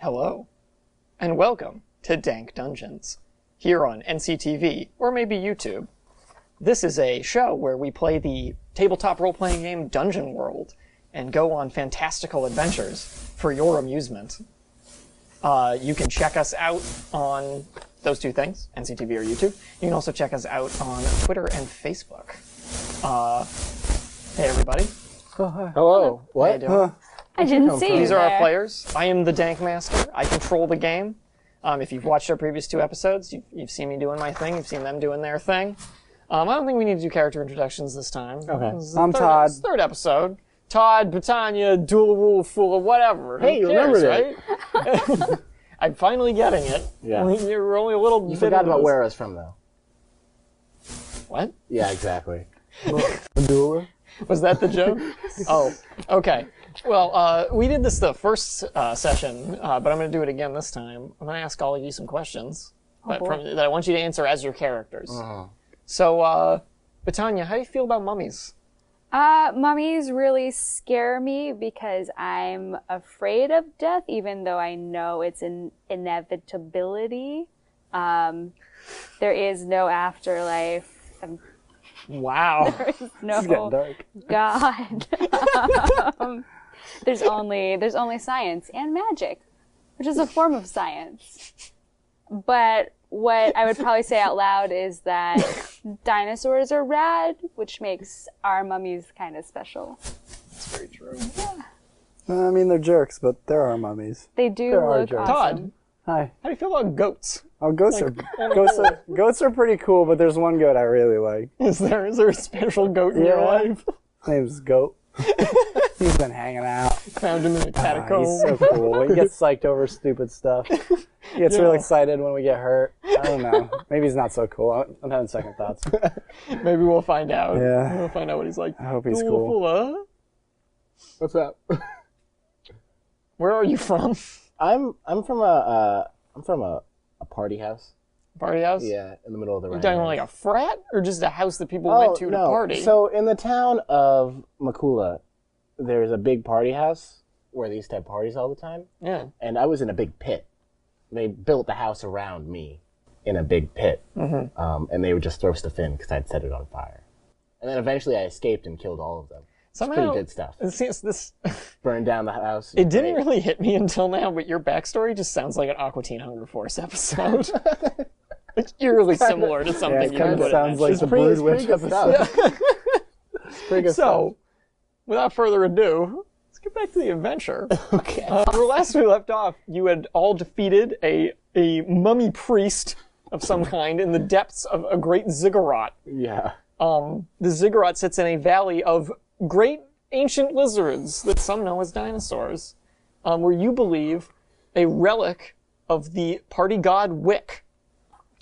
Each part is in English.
Hello, and welcome to Dank Dungeons, here on NCTV, or maybe YouTube. This is a show where we play the tabletop role-playing game Dungeon World, and go on fantastical adventures for your amusement. You can check us out on those two things, NCTV or YouTube. You can also check us out on Twitter and Facebook. Hey everybody. Oh, hi. Hello. What? How you doing? I didn't see you. These are there. our players. I am the Dank Master. I control the game. If you've watched our previous two episodes, you've seen me doing my thing. You've seen them doing their thing. I don't think we need to do character introductions this time. Okay. I'm Todd. Third episode. Todd, Bettania, Dula, Fula, whatever. Hey, Who you cares, remembered right? I'm finally getting it. Yeah. You're only a little. You forgot about where I was from, though. What? Yeah, exactly. Dula. Was that the joke? Oh, okay. Well, we did this the first session, but I'm going to do it again this time. I'm going to ask all of you some questions that I want you to answer as your characters. So, Bettania, how do you feel about mummies? Mummies really scare me because I'm afraid of death, even though I know it's an inevitability. There is no afterlife. Wow. There is no It's getting dark. God. There's only science and magic, which is a form of science. But what I would probably say out loud is that dinosaurs are rad, which makes our mummies kind of special. That's very true. I mean, they're jerks, but there are mummies. They do There are look jokes. awesome. Todd, Hi. how do you feel about goats? Oh, goats are pretty cool, but there's one goat I really like. Is there a special goat in your life? His name's Goat. He's been hanging out. Found him in the Oh, catacomb. he's so cool. He gets psyched over stupid stuff. He gets real excited when we get hurt. I don't know. Maybe he's not so cool. I'm having second thoughts. Maybe we'll find out. Yeah. We'll find out what he's like. I hope he's Dula, cool. Fula, What's up? where are you from? I'm from a party house. Party house? Yeah, in the middle of the You're talking like a frat, or just a house that people went to no. party? So in the town of Makula, there's a big party house where they used to have parties all the time. Yeah. And I was in a big pit. They built the house around me in a big pit. And they would just throw stuff in because I'd set it on fire. And then eventually I escaped and killed all of them. Somehow, Pretty good stuff. This Burned down the house. it didn't really hit me until now, but your backstory just sounds like an Aqua Teen Hunger Force episode. It's eerily similar to something you kind of would sounds like imagine. the Brood It's Witch pretty good episode. stuff. It's pretty good stuff. So, without further ado, let's get back to the adventure. Okay. Where last we left off, you had all defeated a mummy priest of some kind in the depths of a great ziggurat. Yeah. The ziggurat sits in a valley of great ancient lizards that some know as dinosaurs, where you believe a relic of the party god Wick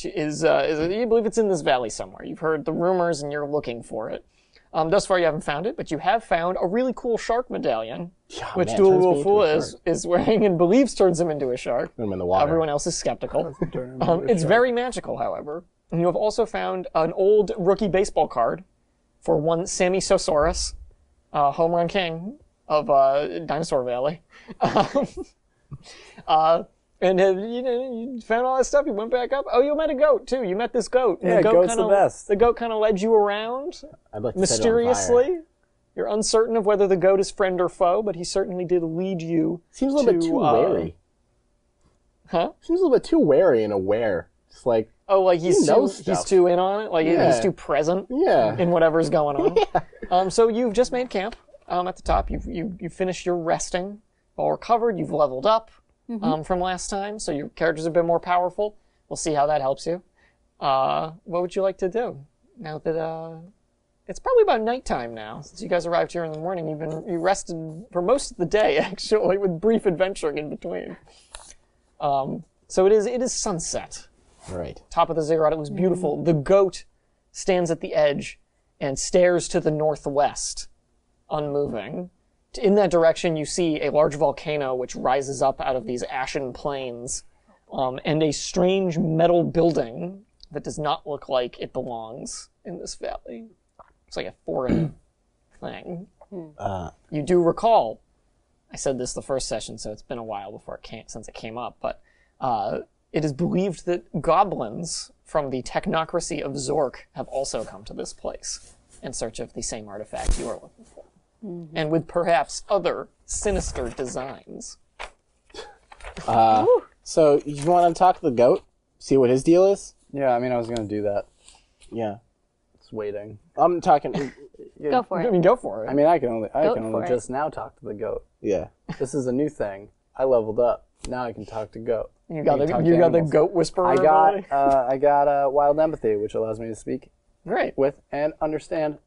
you believe it's in this valley somewhere. You've heard the rumors and you're looking for it. Thus far you haven't found it, but you have found a really cool shark medallion, which man, Dula turns me into a Fula shark. is wearing and believes turns him into a shark. Put him in the water. Everyone else is skeptical. It's very magical, however. And you have also found an old rookie baseball card for one Sammy Sosaurus, home run king of Dinosaur Valley. And you found all that stuff. You went back up. Oh, you met a goat too. You met this goat. And Yeah, goat's the best. The goat kind of led you around I'd like to mysteriously. You're uncertain of whether the goat is friend or foe, but he certainly did lead you. Seems a little bit to, too wary. Huh? Seems a little bit too wary and aware. Just like, Oh, like he's knows too stuff. in on it. Like Yeah. he's too present yeah. in whatever's going on. So you've just made camp at the top. You've finished your resting, all recovered. You've leveled up from last time, so your character's a bit more powerful. We'll see how that helps you. What would you like to do now that it's probably about nighttime now? Since you guys arrived here in the morning, you rested for most of the day actually, with brief adventuring in between. So it is sunset. Right. Top of the ziggurat, it looks beautiful. The goat stands at the edge and stares to the northwest, unmoving. In that direction, you see a large volcano which rises up out of these ashen plains, and a strange metal building that does not look like it belongs in this valley. It's like a foreign thing. You do recall I said this the first session, so it's been a while since it came up, but it is believed that goblins from the technocracy of Zork have also come to this place in search of the same artifact you are looking for. Mm-hmm. And with perhaps other sinister designs. So you want to talk to the goat? See what his deal is? Yeah, I mean, I was going to do that. Yeah. Just waiting. I'm talking... Go for I it. mean, go for it. I mean, I can only for it. just now talk to the goat. Yeah. This is a new thing. I leveled up. Now I can talk to goat. You got I can talk the to goat whisperer. I ability? got wild empathy, which allows me to speak Great. with and understand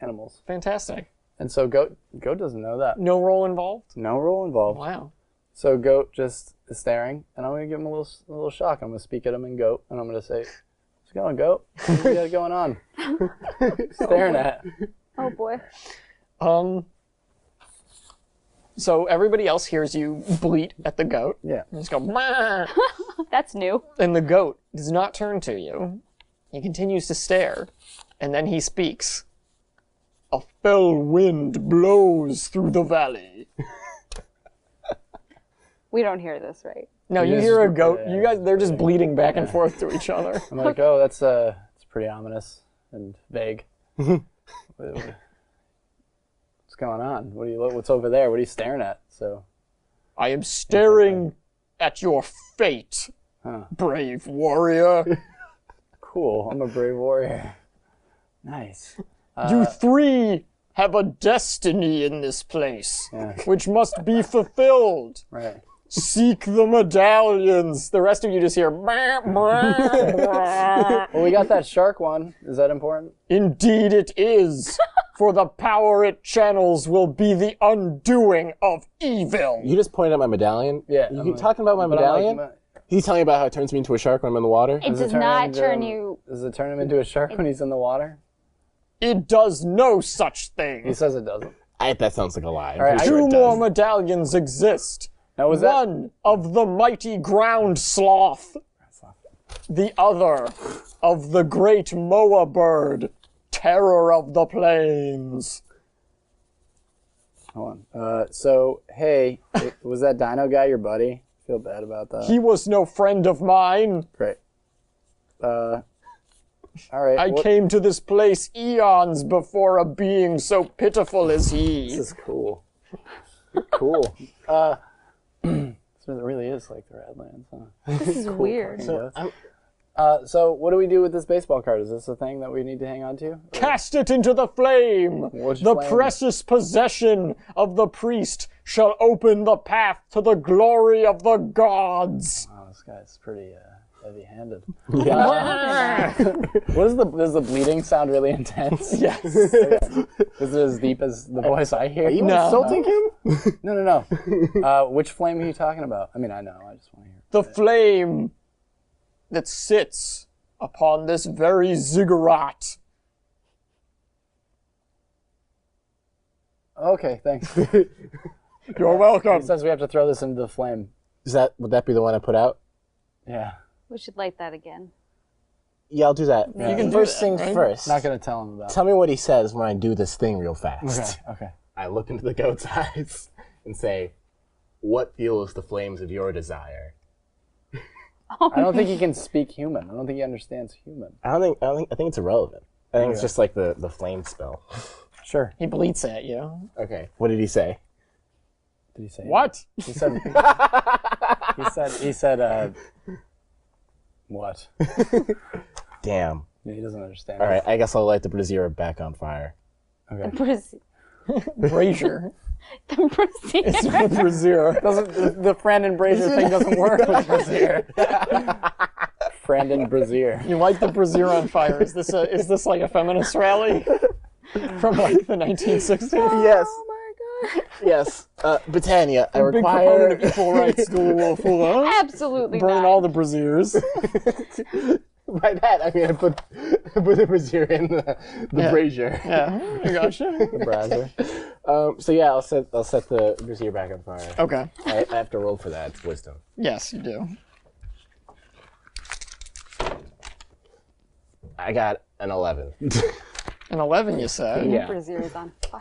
animals. Fantastic. And so goat doesn't know that. No role involved? No role involved. Wow. So goat just is staring, and I'm gonna give him a little shock. I'm gonna speak at him in goat, and I'm gonna say, "What's going, goat? What you got going on?" Staring at. Oh boy. So everybody else hears you bleat at the goat. Yeah. You just go, "Mah!" That's new. And the goat does not turn to you. He continues to stare, and then he speaks. A fell wind blows through the valley. We don't hear this, right? No, you Yes. hear a goat. Yeah. You guys, they're just bleating back and forth to each other. I'm like, oh, that's it's pretty ominous and vague. What's going on? What's over there? What are you staring at? So, I am staring at your fate, brave warrior. cool. I'm a brave warrior. Nice. You three have a destiny in this place, which must be fulfilled. Right. Seek the medallions. The rest of you just hear. "Bah, bah, bah." Well, we got that shark one. Is that important? Indeed, it is. For the power it channels will be the undoing of evil. You just pointed at my medallion? Yeah, You I'm talking about my But I'm like, medallion? He's telling you about how it turns me into a shark when I'm in the water? It does turn not into- turn you. Does it turn him into a shark when he's in the water? It does no such He thing. says it doesn't. That sounds like a lie. I'm All right, pretty sure Two it more does. medallions exist. Now, was that... One of the mighty ground sloth. The other of the great moa bird, terror of the plains. Hold on. So, hey, was that dino guy your buddy? Feel bad about that. He was no friend of mine. Great. All right. I came to this place eons before a being so pitiful as This he. is cool. You're cool. It really is like the Redlands, huh? This is weird. So what do we do with this baseball card? Is this a thing that we need to hang on to? Cast it into the flame. Which The flame? precious possession of the priest shall open the path to the glory of the gods. Oh, this guy's pretty heavy-handed. Yes. Does the bleeding sound really intense? Yes. Is it as deep as the voice I hear? Are you No. insulting him? No. Which flame are you talking about? I mean, I know. I just want to hear. The flame that sits upon this very ziggurat. Okay, thanks. You're welcome. It says we have to throw this into the flame. Would that be the one I put out? Yeah. We should light that again. Yeah, I'll do that. You can do First that, things right? first. Not gonna tell him about. Tell me what he says when I do this thing real fast. Okay. I look into the goat's eyes and say, "What fuels the flames of your desire?" I don't think he can speak human. I don't think he understands human. I think it's irrelevant. I think it's just like the flame spell. Sure. He bleats at you. Okay. What did he say? Did he say What? He said. He said. What? Damn. Yeah, he doesn't understand. All right. I guess I'll light the brazier back on fire. Brazier. The brazier. It's brazier. The Brandon Brazier thing doesn't work with Brazier. Brandon Brazier. You light the brazier on fire. Is this like a feminist rally from like the 1960s? Yes. Oh my god. Yes. Bettania, I Big proponent require. of equal rights, Dula, Fula. Absolutely Burn not. all the braziers. By that, I mean I put the brazier in the brazier. Yeah, I gotcha. The brazier. So yeah, I'll set the brazier back on fire. Okay. I have to roll for that. It's wisdom. Yes, you do. I got an 11. An 11, you said. Yeah. Brazier is on fire.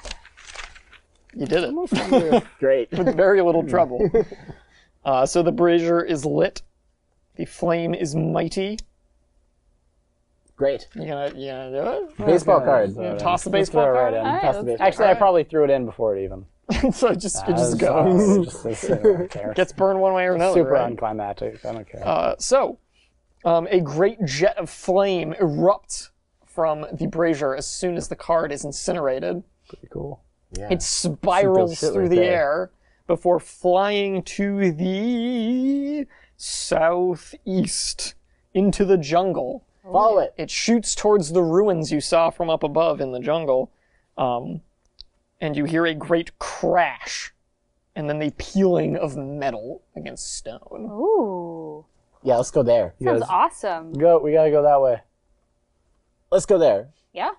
You did it. Great. With very little trouble. So the brazier is lit. The flame is mighty. Great. You gonna do it? Baseball cards. You gonna toss the baseball throw it card right in. in? All right, Toss the let's baseball. Actually, I probably threw it in before it even. So it just goes. I don't care. Gets burned one way or another. Super right? unclimactic. I don't care. A great jet of flame erupts from the brazier as soon as the card is incinerated. Pretty cool. Yeah. It spirals shit through right the there. air before flying to the southeast into the jungle. Follow it. It shoots towards the ruins you saw from up above in the jungle. And you hear a great crash and then the peeling of metal against stone. Ooh. Yeah, let's go there. Sounds awesome. Go. We gotta go that way. Let's go there. Yeah?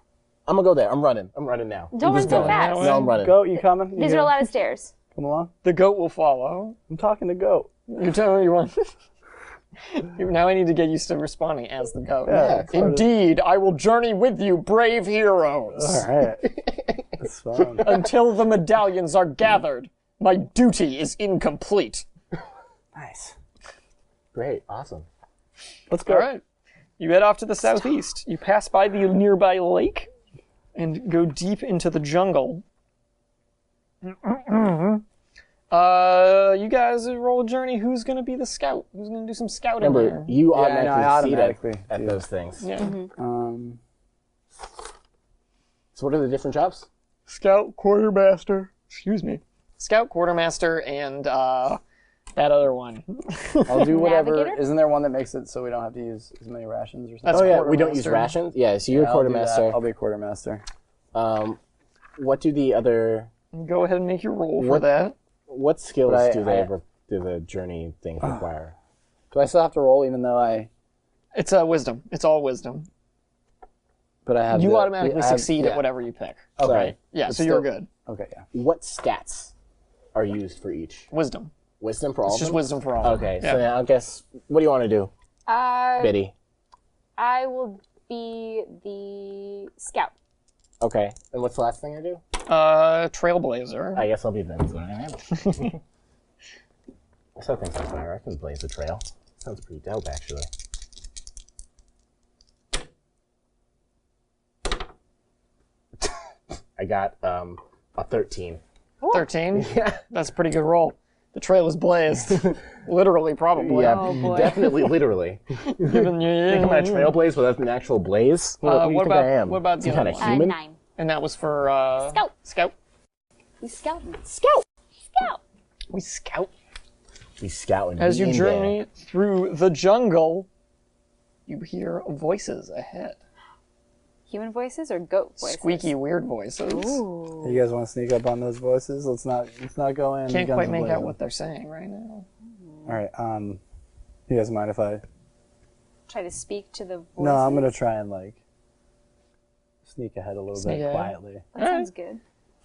I'm gonna go there. I'm running. I'm running now. Don't run so fast. No, I'm running. Goat, you coming? You These are a gonna lot of stairs. come along. The goat will follow. I'm talking to Goat. You're telling me you want... Now I need to get used to responding as the goat. Yeah, it's part of- Indeed, I will journey with you, brave heroes. All right. That's fun. Until the medallions are gathered, my duty is incomplete. Nice. Great. Awesome. Let's go. All right. You head off to the southeast. You pass by the nearby lake and go deep into the jungle. You guys roll a journey. Who's going to be the scout? Who's going to do some scouting Remember, here? you I automatically see automatically at those things. Yeah. So what are the different jobs? Scout, quartermaster. Excuse me. Scout, quartermaster, and that other one. I'll do whatever. Navigator? Isn't there one that makes it so we don't have to use as many rations or something? That's Oh yeah, we don't use quartermaster. rations. Yeah, so you're I'll do that. quartermaster. I'll be quartermaster. What do the other? Go ahead and make your roll for What- that. What skills But do the journey things require? Do I still have to roll even though I? It's wisdom. It's all wisdom. But I have. You the- automatically I have- succeed yeah. at whatever you pick. Okay. Right. Yeah, But so you're still- good. Okay. Yeah. What stats are used for each? Wisdom. Wisdom for all It's of just them? wisdom for all. Okay, Yeah. so now I guess what do you want to do, Uh, Biddy? I will be the scout. Okay, and what's the last thing I do? Trailblazer. I guess I'll be Vincent. I saw things on fire. I can blaze a trail. Sounds pretty dope, actually. I got a 13. 13? Yeah. That's a pretty good roll. The trail is blazed. Literally, probably. Yeah, Oh, boy. definitely, literally. Given you, Think I'm at a trailblaze without an actual blaze? What do you what think about- I am? what about the Some other kind of one? human? 9. And that was for Scout. Scout. We scouting. Scout. Scout. We scout. We scouting. As We you in journey through the jungle, you hear voices ahead. Human voices or goat voices? Squeaky, weird voices. Ooh. You guys want to sneak up on those voices? Let's not go in. Can't guns quite make out blazing. what they're saying right now. All right. You guys mind if I? Try to speak to the voices. No, I'm gonna try and like sneak ahead a little Sneak bit ahead. quietly. That sounds good.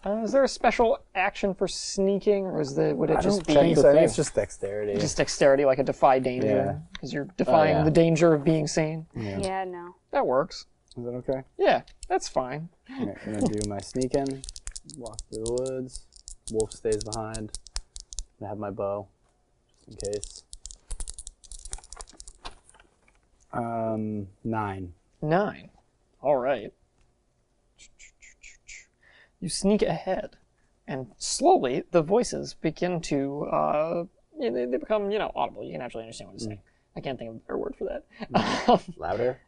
Is there a special action for sneaking, or would it just be I think so. I think thing. it's just dexterity. just dexterity, like a defy danger? Because you're defying yeah. the danger of being seen. Yeah, no. That works. Is that okay? Yeah, that's fine. Okay, I'm gonna do my sneaking, walk through the woods. Wolf stays behind. I have my bow, just in case. 9. 9. All right. You sneak ahead, and slowly the voices begin to, they become, audible. You can actually understand what it's saying. I can't think of a better word for that. Louder?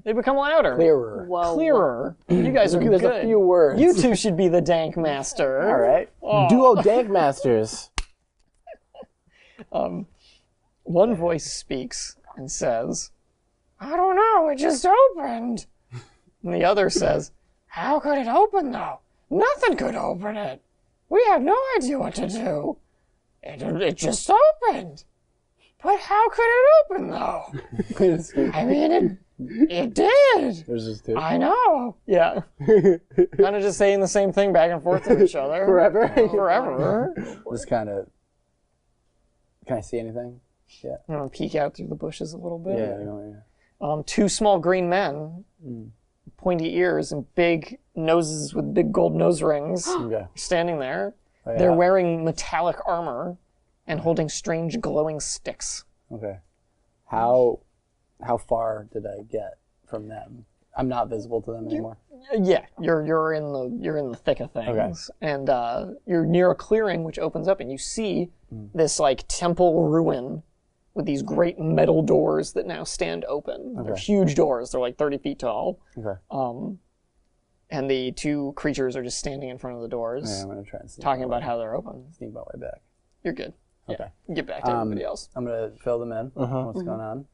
They become louder. Clearer. Whoa. Clearer. You guys are There's good. a few words. You two should be the Dank Master. All right. Oh. Duo Dank Masters. One voice speaks and says, I don't know, it just opened. And the other says, how could it open though? Nothing could open it. We have no idea what to do. It just opened. But how could it open though? I mean, it did. There's just 2. I know. Yeah. Kind of just saying the same thing back and forth to each other. Forever? Forever. Just kind of. Can I see anything? Yeah. I'm going to peek out through the bushes a little bit. Yeah. You know, yeah. 2 small green men, pointy ears and big noses with big gold nose rings, Okay. standing there. Oh, yeah. They're wearing metallic armor and holding strange glowing sticks. Okay. How far did I get from them? I'm not visible to them anymore. Yeah, you're in the thick of things, and you're near a clearing which opens up, and you see this like temple ruin with these great metal doors that now stand open. They're huge doors. They're like 30 feet tall. Okay. And the two creatures are just standing in front of the doors, Yeah, I'm gonna try and talking about how they're open. sneak my way back. You're good. Okay. Get back to everybody else. I'm gonna fill them in. What's going on?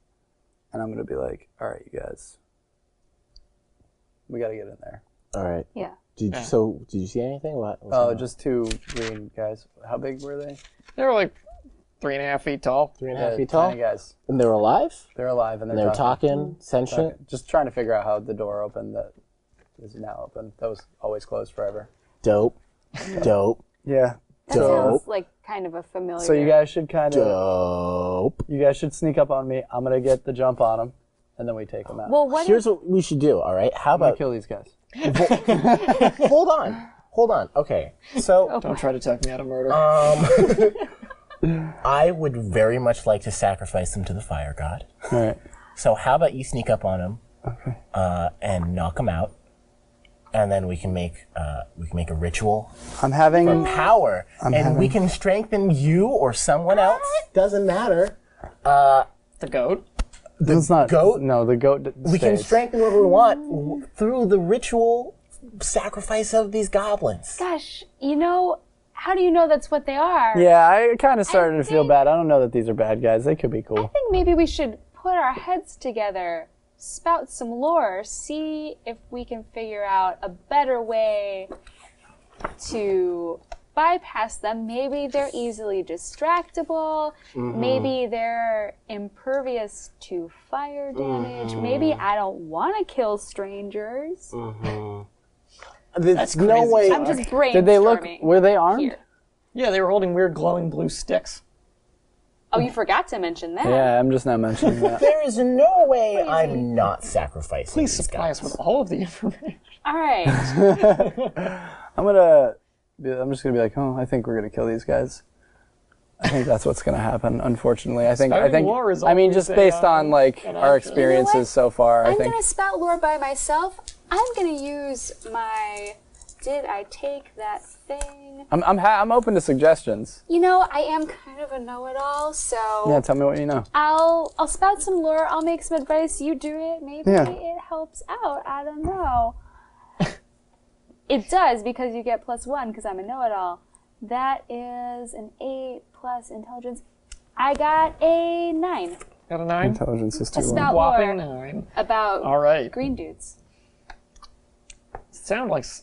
And I'm gonna be like, all right, you guys, we gotta get in there. All right. Yeah. Did you see anything? What? what's Oh, going on? just two green guys. How big were they? They were like 3.5 feet tall. 3.5 feet tall. Tiny guys. And they're alive. They're alive and And they're talking, sentient. Just trying to figure out how the door opened that is now open. That was always closed forever. Dope. Dope. Yeah. That Dope. sounds like kind of a familiar. So you guys should kind of. Dope. You guys should sneak up on me. I'm gonna get the jump on them, and then we take them out. Well, what Here's what we should do. All right. How I'm gonna about? kill these guys. Hold on. Hold on. Okay. So Don't try to talk me out of murder. I would very much like to sacrifice them to the fire god. All right. So how about you sneak up on him, and knock him out, and then we can make a ritual I'm having. power, we can strengthen you or someone else. Doesn't matter. the goat. It's not goat? No, the goat. We can stays. strengthen whoever we want through the ritual sacrifice of these goblins. Gosh, how do you know that's what they are? Yeah, I kind of started to feel think- bad. I don't know that these are bad guys. They could be I cool. think maybe we should put our heads together, spout some lore, see if we can figure out a better way to bypass them. Maybe they're easily distractible. Maybe they're impervious to fire damage. Maybe I don't want to kill strangers. There's no crazy. way. I'm just brainstorming. Did they look? Were they armed? here. Yeah, they were holding weird glowing blue sticks. Oh, you forgot to mention that. Yeah, I'm just not mentioning that. There is no way I'm not sacrificing Please these supply us guys. with all of the information. All right. I'm just gonna be like, oh, I think we're gonna kill these guys. I think that's what's gonna happen. Unfortunately, I think. war is I mean, always just based on like an our option. experiences You know what? so far, I I'm think. gonna spout lore by myself. I'm gonna use my. Did I take that thing? I'm open to suggestions. I am kind of a know-it-all, so Yeah, tell me what you know. I'll spout some lore. I'll make some advice. You do it. Maybe Yeah. it helps out. I don't know. It does because you get +1 because I'm a know-it-all. That is an 8 plus intelligence. I got a 9 Got a 9? Intelligence is too low. spout Whopping lore 9. about All right. green dudes. Sound likes.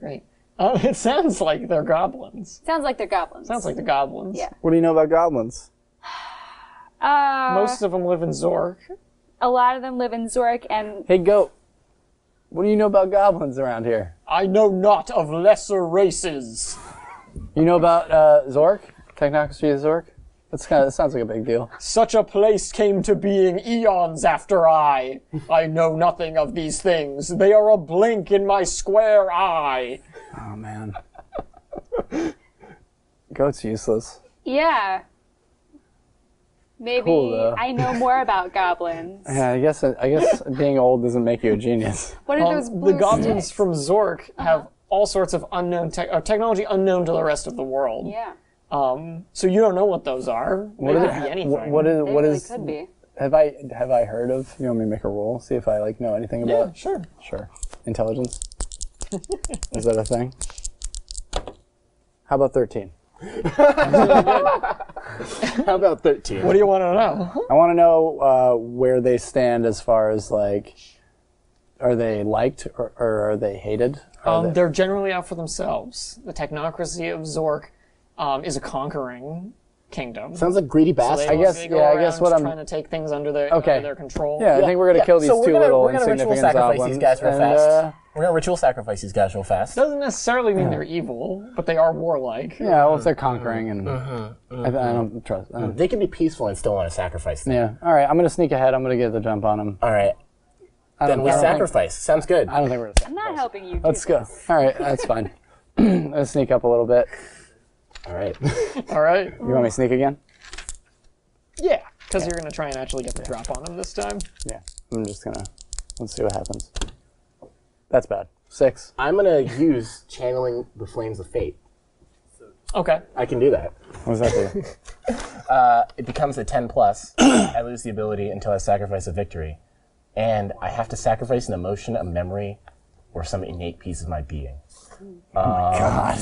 Great. It sounds like they're goblins. Sounds like they're goblins. Sounds like the goblins. Yeah. What do you know about goblins? Most of them live in Zork. A lot of them live in Zork, and Hey, goat. What do you know about goblins around here? I know not of lesser races. You know about Zork? Technocracy of Zork? That sounds like a big deal. Such a place came to being eons after I know nothing of these things. They are a blink in my square eye. Oh man. Goat's useless. yeah. Maybe Cool, though. I know more about goblins. Yeah, I guess being old doesn't make you a genius. What are those blue The goblins sticks? from Zork have all sorts of unknown technology unknown to the rest of the world. Yeah. So you don't know what those are. They could be anything. What They is really could be. have I heard of? You want me to make a roll? See if I know anything Yeah, about. sure. Sure. Intelligence. Is that a thing? How about 13? How about 13? What do you want to know? I want to know where they stand as far as are they liked or are they hated? They're generally out for themselves. The technocracy of Zork is a conquering kingdom. Sounds like greedy So bastards. they go I guess around what I'm- trying to take things under their control. Yeah, I think we're gonna kill these so two we're gonna, little we're gonna ritual insignificant sacrifice goblins. these guys real and, fast. We're gonna ritual sacrifice these guys real fast. Doesn't necessarily mean they're evil, but they are warlike. yeah, well, if they're conquering, and I don't trust. They can be peaceful and still want to sacrifice them. Yeah. All right, I'm gonna sneak ahead. I'm gonna get the jump on them. All right. Then we sacrifice. Sounds good. I don't think we're gonna. I'm not helping you. Let's go. All right, that's fine. I'm gonna sneak up a little bit. All right. All right. You want me to sneak again? Yeah, because you're going to try and actually get the drop on him this time. Yeah. I'm just gonna. Let's see what happens. That's bad. 6. I'm gonna use channeling the flames of fate. Okay. I can do that. What does that do? It becomes a 10 plus. I lose the ability until I sacrifice a victory, and I have to sacrifice an emotion, a memory, or some innate piece of my being. God.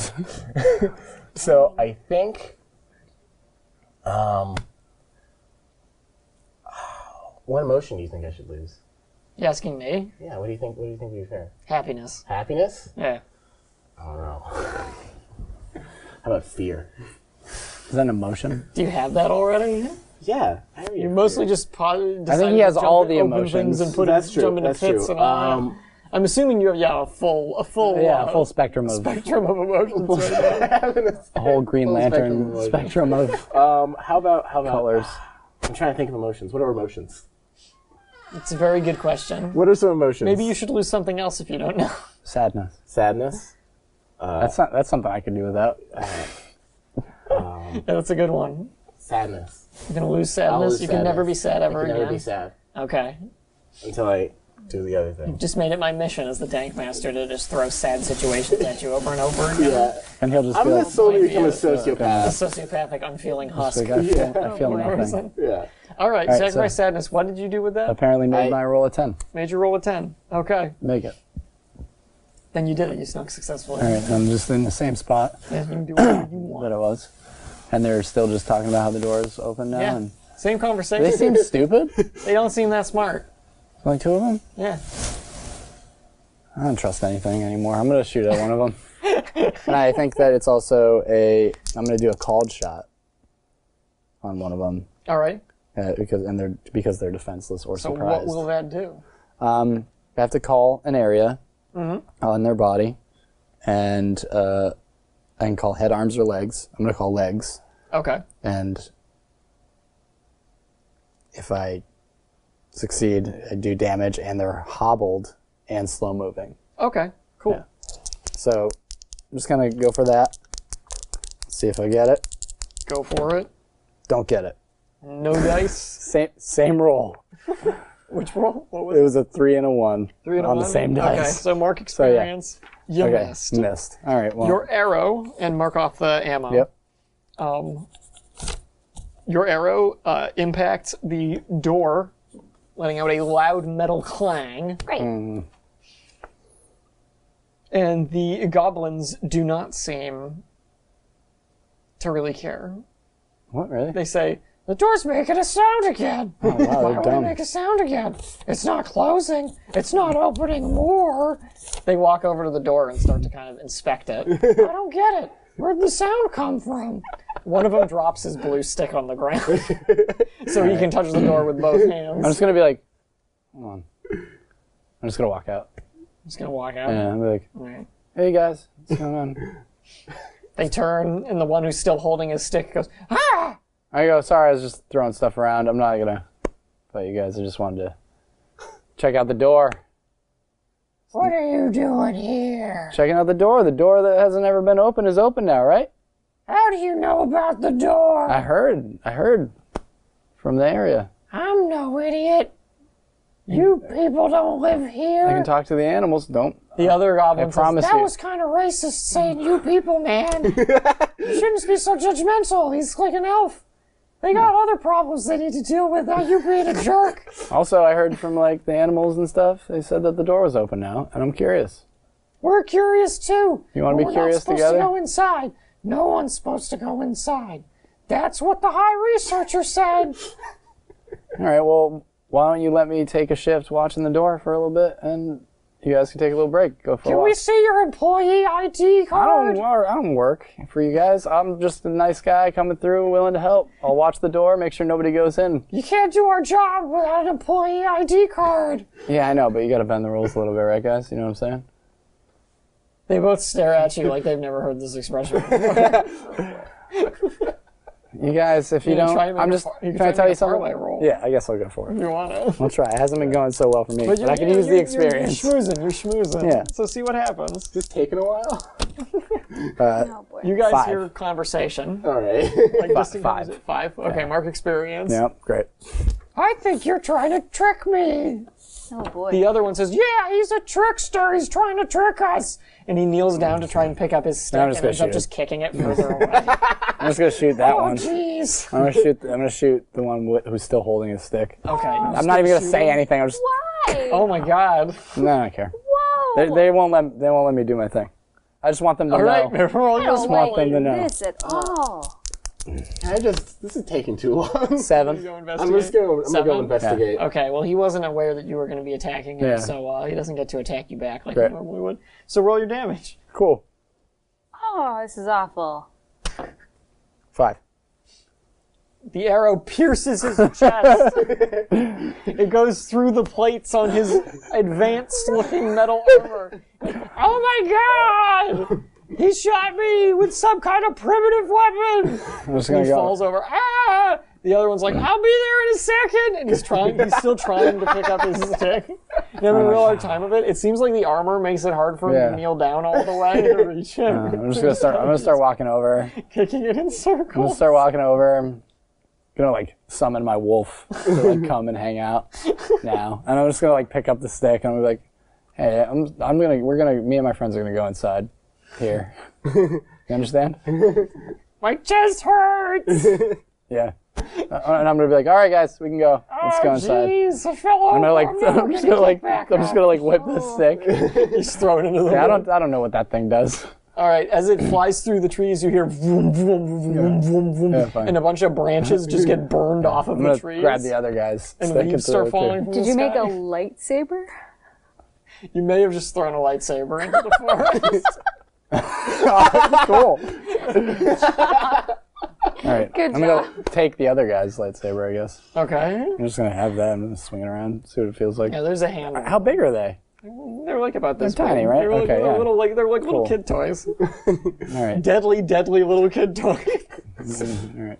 So I think, what emotion do you think I should lose? You asking me? Yeah. What do you think? What do you think would be fair? Happiness. Happiness? Yeah. I don't know. How about fear? Is that an emotion? Do you have that already? Yeah. You mostly just I think he has all the emotions. And put That's true. jump into That's pits true. and I'm assuming you have a full full spectrum of spectrum of emotions right now. a whole Green Full Lantern spectrum of How about colors. I'm trying to think of emotions. What are emotions? It's a very good question. What are some emotions? Maybe you should lose something else if you don't know. Sadness. Sadness. That's something I could do without. Yeah, that's a good one. Sadness. You're gonna lose I'll sadness. lose You can never be sad ever I can again. never be sad Okay. until I do the other thing. Just made it my mission as the Dank Master to just throw sad situations at you over and over again. Yeah. And he'll just I'm be gonna like, slowly become a A sociopath. sociopathic, unfeeling husk. I feel nothing. Person. Yeah. All right, All right, sacrifice so- sadness. What did you do with that? Apparently made my roll a 10. Made your roll a 10. Okay. Make it. Then you did it. You snuck successfully. All right, I'm just in the same spot And you can do whatever you want. that I was. And they're still just talking about how the door is open now. Yeah. And Same they conversation. seem stupid. They don't seem that smart. Like 2 of them. Yeah. I don't trust anything anymore. I'm going to shoot at one of them. And I think that it's also I'm going to do a called shot on one of them. All right. Because they're defenseless or So surprised. what will that do? I have to call an area on their body, and I can call head, arms, or legs. I'm going to call legs, Okay. and if I succeed, I do damage, and they're hobbled and slow moving. Okay. Cool. Yeah. So I'm just going to go for that. See if I get it. Go for it. Don't get it. No dice. Same roll. Which roll? What was It was a 3 and a 1 3 and a on 1? the same dice. Okay, so mark experience. You Okay, missed. missed. All right, well. Your arrow, and mark off the ammo. Yep. Your arrow impacts the door, letting out a loud metal clang. Great. And the goblins do not seem to really care. What, really? They say, the door's making a sound again. Oh, wow, Why they're would it dumb. make a sound again? It's not closing. It's not opening more. They walk over to the door and start to kind of inspect it. I don't get it. Where'd the sound come from? One of them drops his blue stick on the ground so he can touch the door with both hands. I'm just going to be like, hold on. I'm just going to walk out. Just gonna walk out. Yeah, I'm like, Right. hey guys, what's going on? They turn, and the one who's still holding his stick goes, ah! I go, sorry, I was just throwing stuff around. I'm not going to fight you guys. I just wanted to check out the door. What are you doing here? Checking out the door. The door that hasn't ever been open is open now, right? How do you know about the door? I heard from the area. I'm no idiot. You people don't live here. I can talk to the animals. Don't. The other goblin I promise says, that you. was kind of racist saying you people, man. You shouldn't be so judgmental. He's like an elf. They got other problems they need to deal with, not you being a jerk. Also, I heard from like the animals and stuff. They said that the door was open now, and I'm curious. We're curious too. You wanna be But curious We're not together? supposed to go inside. No one's supposed to go inside. That's what the high researcher said. All right, well, why don't you let me take a shift watching the door for a little bit, and you guys can take a little break. Go for a Can walk. we see your employee ID card? I don't work for you guys. I'm just a nice guy coming through, willing to help. I'll watch the door, make sure nobody goes in. You can't do our job without an employee ID card. Yeah, I know, but you got to bend the rules a little bit, right, guys? You know what I'm saying? They both stare at you like they've never heard this expression before. You guys, if you can don't, try and make I'm a just par- you can trying try to tell and you make a something. parlay roll. Yeah, I guess I'll go for it. You want to? I'll try. It hasn't been going so well for me, but I can use the experience. You're schmoozing. Yeah. So see what happens. Is this taking a while? Oh boy. You guys 5. hear conversation. All right. Like distant 5. numbers at 5. Okay, mark experience. Yep, great. I think you're trying to trick me. Oh boy. The other one says, yeah, he's a trickster. He's trying to trick us. And he kneels down to try and pick up his stick I'm just and gonna ends up shoot just kicking it further away. I'm just gonna shoot that Oh, one. jeez. I'm gonna shoot the one who's still holding his stick. Okay. I'm not even gonna say anything. I'm just. Why? Oh my god. No, I don't care. Whoa. They won't let me do my thing. I just want them to All right, know. roll I your don't want them like to know. this at all. This is taking too long. 7. Go I'm investigate. just gonna go 7? investigate. Okay, well, he wasn't aware that you were going to be attacking him, Yeah. so he doesn't get to attack you back like he Great. normally would. So roll your damage. Cool. Oh, this is awful. 5. The arrow pierces his chest. It goes through the plates on his advanced-looking metal armor. Oh my god! He shot me with some kind of primitive weapon! I'm just He gonna go. falls over. Ah! The other one's like, I'll be there in a second! And he's still trying to pick up his stick. You having a real hard time of it? It seems like the armor makes it hard for him Yeah. to kneel down all the way to reach him. I'm gonna start walking over. Kicking it in I'm gonna circles. start walking over. I'm gonna like summon my wolf to like come and hang out now. And I'm just gonna like pick up the stick and I'm gonna be like, hey, me and my friends are gonna go inside here. You understand? My chest hurts! Yeah. And I'm gonna be like, all right, guys, we can go. Let's go inside. Jeez, I fell over. I'm gonna like, never I'm just gonna gonna get back like, I'm just up. gonna like whip the stick. Just throw it into the Yeah, wind. I don't know what that thing does. All right, as it flies through the trees, you hear vroom, vroom, vroom, vroom, vroom, Yeah, fine. and a bunch of branches just get burned off of I'm the gonna trees. grab the other guy's and stick leaves throw start it, too. falling from Did the you make a sky. lightsaber? You may have just thrown a lightsaber into the forest. Cool. All right. Good I'm gonna take the other guy's lightsaber, I guess. Okay. I'm just gonna have that and just swing it around, see what it feels like. Yeah, there's a hand. How big are they? They're like about this They're tiny, big. right? They're like, Okay, yeah. little, like they're like little Cool. kid toys. All right. Deadly, deadly little kid toys.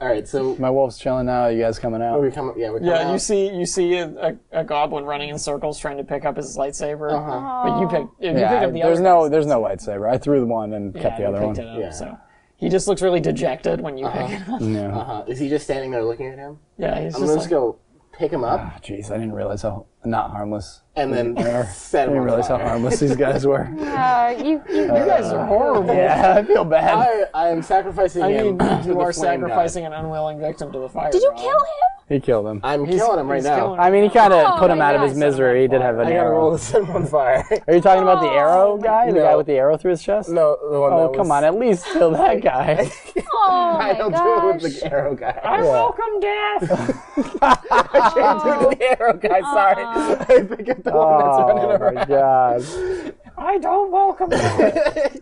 All right, so My wolf's chilling now. You guys coming out? we're coming. Yeah, we're coming Yeah, out. you see a goblin running in circles trying to pick up his lightsaber. But you picked up the there's other. there's no lightsaber. I threw the one and kept the you other picked one. it up, Yeah. so he just looks really dejected when you pick it up. Yeah. Is he just standing there looking at him? Yeah, he's I'm just gonna like, just go pick him up Ah, jeez, I didn't realize how not harmless. and then I set him didn't on realize how fire. harmless these guys were. You you guys are horrible. Yeah, I feel bad. I am sacrificing I him. mean, to you the are flame god. sacrificing an unwilling victim to the fire. Did you god. kill him? He killed him. I'm killing him right he's now. killing him. I mean, he kind of put him my out of his God. misery. He did have an I gotta roll arrow. to set him on fire. Are you talking about the arrow guy? The No. guy with the arrow through his chest? No, the one Oh, that come was, on, at least kill that guy. Oh my I'll do it with gosh. the arrow guy. I welcome death. I can't do it with the arrow guy. Sorry, I picked up the one that's running Oh around. my god. I don't welcome death.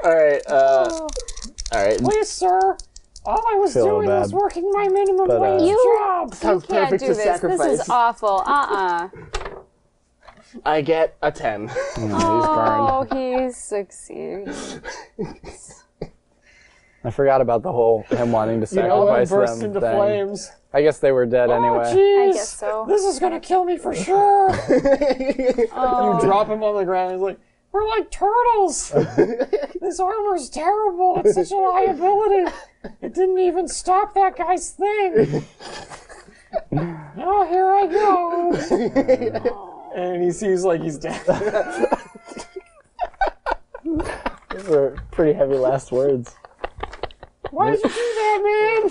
All right, all right. Please, sir. All I was Feel doing bad. was working my minimum But, wage You- job. You Sounds can't perfect do to this. sacrifice. This is awful. I get a 10. He's burned. Oh, he succeeds. I forgot about the whole him wanting to You know, it sacrifice burst them into thing. flames. I guess they were dead Oh, anyway. jeez. I guess so. This is gonna kill me for sure. Oh. You drop him on the ground. He's like, "We're like turtles. This armor's terrible. It's such a liability. It didn't even stop that guy's thing." Oh, here I go. And he seems like he's dead. Those were pretty heavy last words. Why did you do that, man?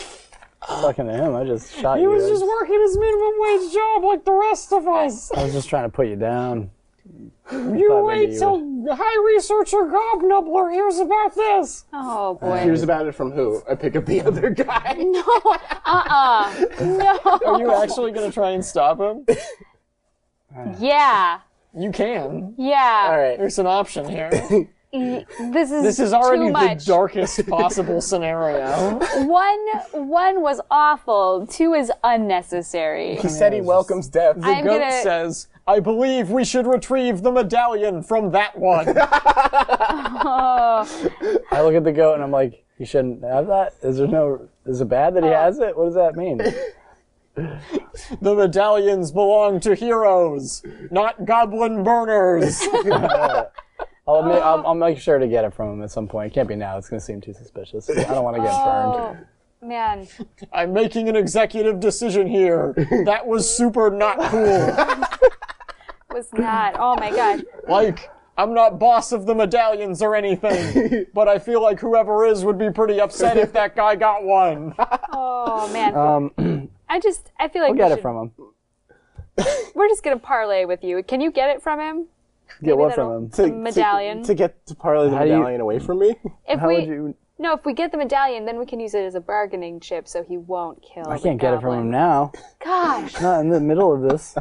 Talking to him, I just shot He you. was guys. just working his minimum wage job like the rest of us. I was just trying to put you down. You thought wait maybe you till high researcher Gobnubbler hears about this. Oh boy. Here's about it from who? I pick up the other guy. No. Are you actually going to try and stop him? Yeah. You can. Yeah. All right. There's an option here. This is already too the much. darkest possible scenario. One was awful. 2 is unnecessary. He said he welcomes death. The I'm goat gonna- says, "I believe we should retrieve the medallion from that one." I look at the goat and I'm like, you shouldn't have that? Is it bad that he has it? What does that mean? The medallions belong to heroes, not goblin burners. I'll make sure to get it from him at some point. It can't be now. It's going to seem too suspicious. I don't want to get burned. Man. I'm making an executive decision here. That was super not cool. Was not. Oh my gosh. Like, I'm not boss of the medallions or anything, but I feel like whoever is would be pretty upset if that guy got one. Oh man. I feel like We'll get it from him. we're just gonna parlay with you. Can you get it from him? Get what that'll- from him? Medallion. To get to parlay the How do you- medallion away from me? If How we would you... no, if we get the medallion, then we can use it as a bargaining chip, so he won't kill. I can't get it from him now. Gosh, Not in the middle of this.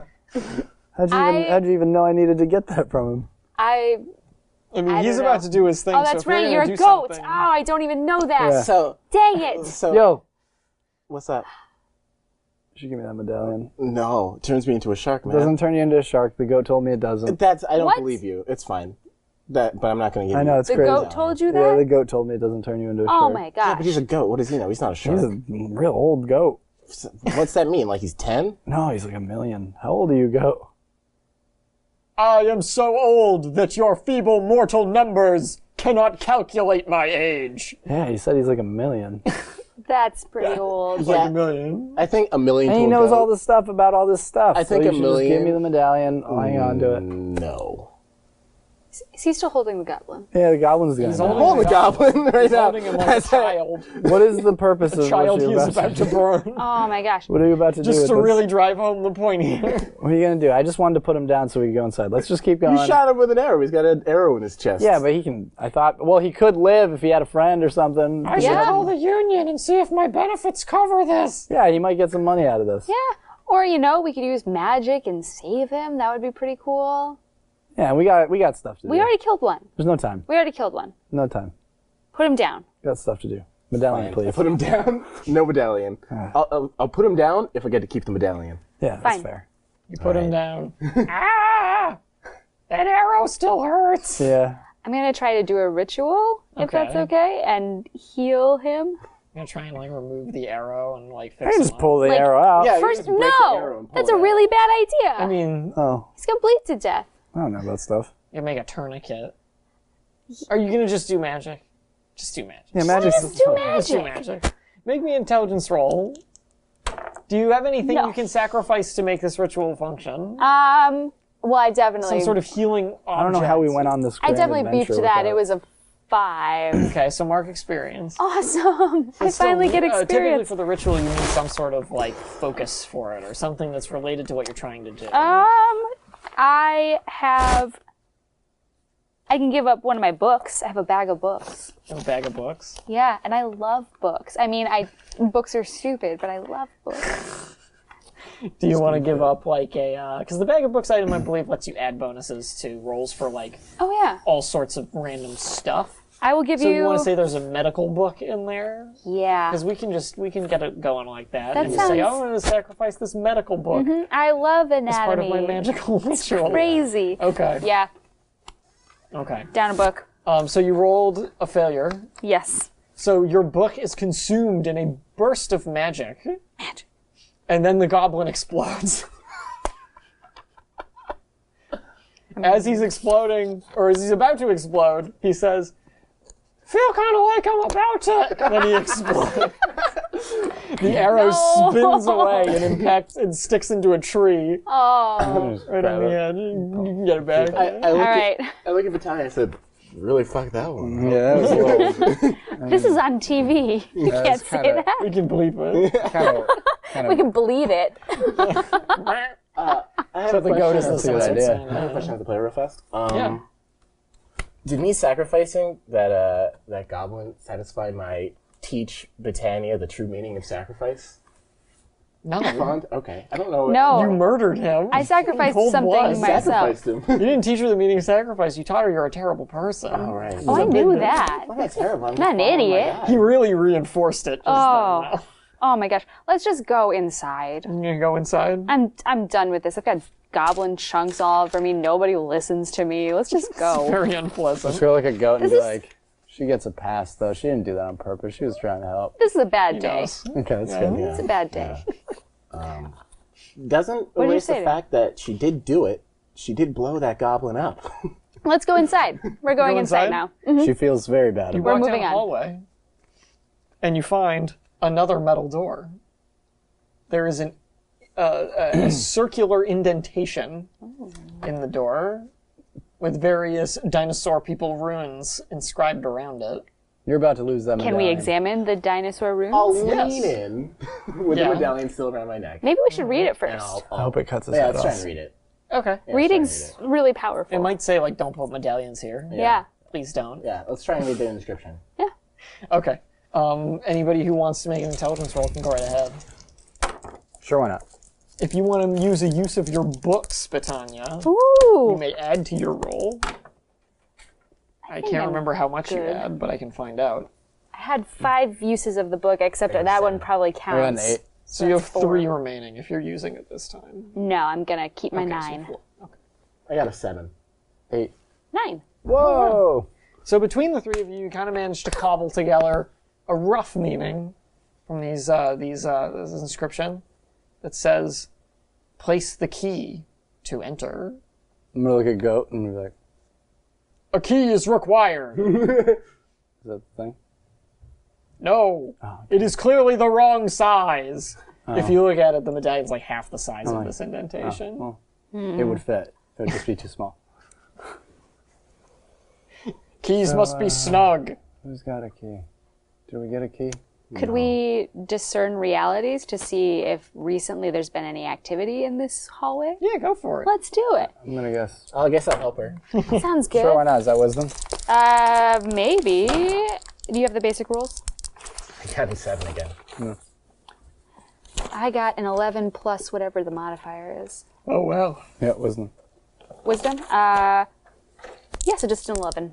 How'd you even know I needed to get that from him? I mean, he's don't about know. to do his thing. Oh, so that's if we're right. gonna You're a do goat. something- Oh, I don't even know that. Yeah. So, Dang it. Yo, what's up? you should give me that medallion. No, it turns me into a shark, It man. doesn't turn you into a shark. The goat told me it doesn't. I don't What? believe you. It's fine. But I'm not going to give I you know, it's The crazy. goat told you Yeah, that? the goat told me it doesn't turn you into a Oh shark. my Yeah, gosh. but he's a goat. What does he know? He's not a shark. He's a real old goat. What's that mean? Like he's 10? No, he's like 1,000,000. How old are you, goat? I am so old that your feeble mortal numbers cannot calculate my age. Yeah, he said he's like 1,000,000. That's pretty old. Like a million. I think a million And to he a knows goat. all this stuff about all this stuff. I think so a you should just give million- me the medallion. I'll hang on to it. No. Is he still holding the goblin? Yeah, the goblin's gonna He's know. holding Hold the goblin right He's now. holding him like a child. What is the purpose of Child what he you're is about about to to burn. Oh my gosh. What are you about to do Just with to this? really drive home the point here. What are you gonna do? I just wanted to put him down so we could go inside. Let's just keep going. You shot him with an arrow. He's got an arrow in his chest. Yeah, but he can. I thought. Well, he could live if he had a friend or something. I should Yeah. call the union and see if my benefits cover this. Yeah, he might get some money out of this. Yeah. Or, we could use magic and save him. That would be pretty cool. Yeah, we got stuff to do. We already killed one. There's no time. No time. Put him down. Got stuff to do. Medallion, I please. put him down. No medallion. I'll put him down if I get to keep the medallion. Yeah, that's Fine. fair. You put him down. Ah! That arrow still hurts. Yeah. I'm going to try to do a ritual, if Okay. that's okay, and heal him. I'm gonna try and remove the arrow and I fix can him just up. pull the Like, arrow out. Yeah, you First, just break the arrow no! and pull That's it a out. really bad idea. I mean, Oh, He's going to bleed to death. I don't know about stuff. you make a tourniquet. Are you gonna just do magic? Just do magic. Yeah, magic's Just do Just do magic. magic. Make me an intelligence roll. Do you have anything No. you can sacrifice to make this ritual function? Well, I definitely... Some sort of healing object. I don't know how we went on this. I grand definitely adventure beefed that. without- It was a 5. Okay, so mark experience. Awesome. I Still, finally get typically experience. for the ritual, you need some sort of focus for it, or something that's related to what you're trying to do. I can give up one of my books. I have a bag of books. A bag of books. Yeah, and I love books. I mean, books are stupid, but I love books. Do you want to give up because the bag of books item, I believe, lets you add bonuses to rolls for Oh yeah. all sorts of random stuff. I will give So you... you want to say there's a medical book in there? Yeah. Because we can get it going like that. That and just say, sounds- I'm going to sacrifice this medical book I love as part of anatomy. my magical ritual. Crazy. Okay. Yeah. Okay. Down a book. So you rolled a failure. Yes. So your book is consumed in a burst of magic. Magic. And then the goblin explodes. As he's exploding, or as he's about to explode, he says, feel kind of like I'm about to... And then he explodes. The arrow spins away and sticks into a tree Oh. right on the edge. You can get it back. I All look right. I look at Bettania and said, really fuck that one. Yeah, that was a little. This is on TV. You can't it's say kinda- that. We can bleep it. kind We of. can bleed it. I have So a the goat is question. the That's a good sensor. idea. I have a question to play real fast. Yeah. Did me sacrificing that goblin satisfy my teach Bettania the true meaning of sacrifice? No. Font? Okay. I don't know. No. You murdered him. I sacrificed Cold something blood. myself. Sacrificed him. You didn't teach her the meaning of sacrifice. You taught her you're a terrible person. All right. Oh, I knew that. I'm not terrible. I'm Not an just following my idiot. guide. He really reinforced it. Just Oh. then, now. Oh my gosh. Let's just go inside. I'm gonna go inside. I'm done with this. I've got goblin chunks all over me. Nobody listens to me. Let's just go. Very Just unpleasant. go like a goat and This be is- like, she gets a pass though. She didn't do that on purpose. She was trying to help. This is a bad day. Yes. Okay, that's good. It's a bad day. Doesn't did you erase say the to fact that she did do it. She did blow that goblin up. Let's go inside. We're going inside now. She feels very bad You about walk moving down the on. hallway, and you find another metal door. There is a circular indentation in the door with various dinosaur people runes inscribed around it. You're about to lose that Can we medallion. examine the dinosaur runes? I'll Yes. lean in with Yeah. the medallion still around my neck. Maybe we should read it And first. I hope it cuts his yeah, head let's try off. and read it. Okay. Yeah, Reading's let's try really powerful. It might say, like, don't put medallions here. Yeah. Please don't. and read it. Yeah, let's try and read the inscription. Okay. Anybody who wants to make an intelligence roll can go right ahead. Sure, why not? If you want to use a use of your books, Bettania, Ooh. you may add to your roll. I think can't I'm remember how much you good. add, but I can find out. I had 5 uses of the book, except that one probably I got an counts. 8. So you have That's 4. 3 remaining if you're using it this time. No, I'm gonna keep my Okay, so 9. 4. Okay. I got a 7. 8. 9. Whoa! So between the 3 of you, you kind of managed to cobble together a rough meaning from this inscription that says, "Place the key to enter." I'm gonna look at Goat and be like, A key is required. is that the thing? No, Oh, it is clearly the wrong size. If you look at it, the medallion's like half the size of this indentation. Well, it would fit. It would just be too small. Keys must be snug. Who's got a key? Did we get a key? Could we discern realities to see if recently there's been any activity in this hallway? Yeah, go for it. Let's do it. I'm gonna guess. I guess I'll help her. Sounds good. Sure, why not? Is that wisdom? Maybe. Do you have the basic rules? I got a 7 again. I got an 11 plus whatever the modifier is. Oh, wow. Yeah, wisdom. Wisdom? Yeah, so just an 11.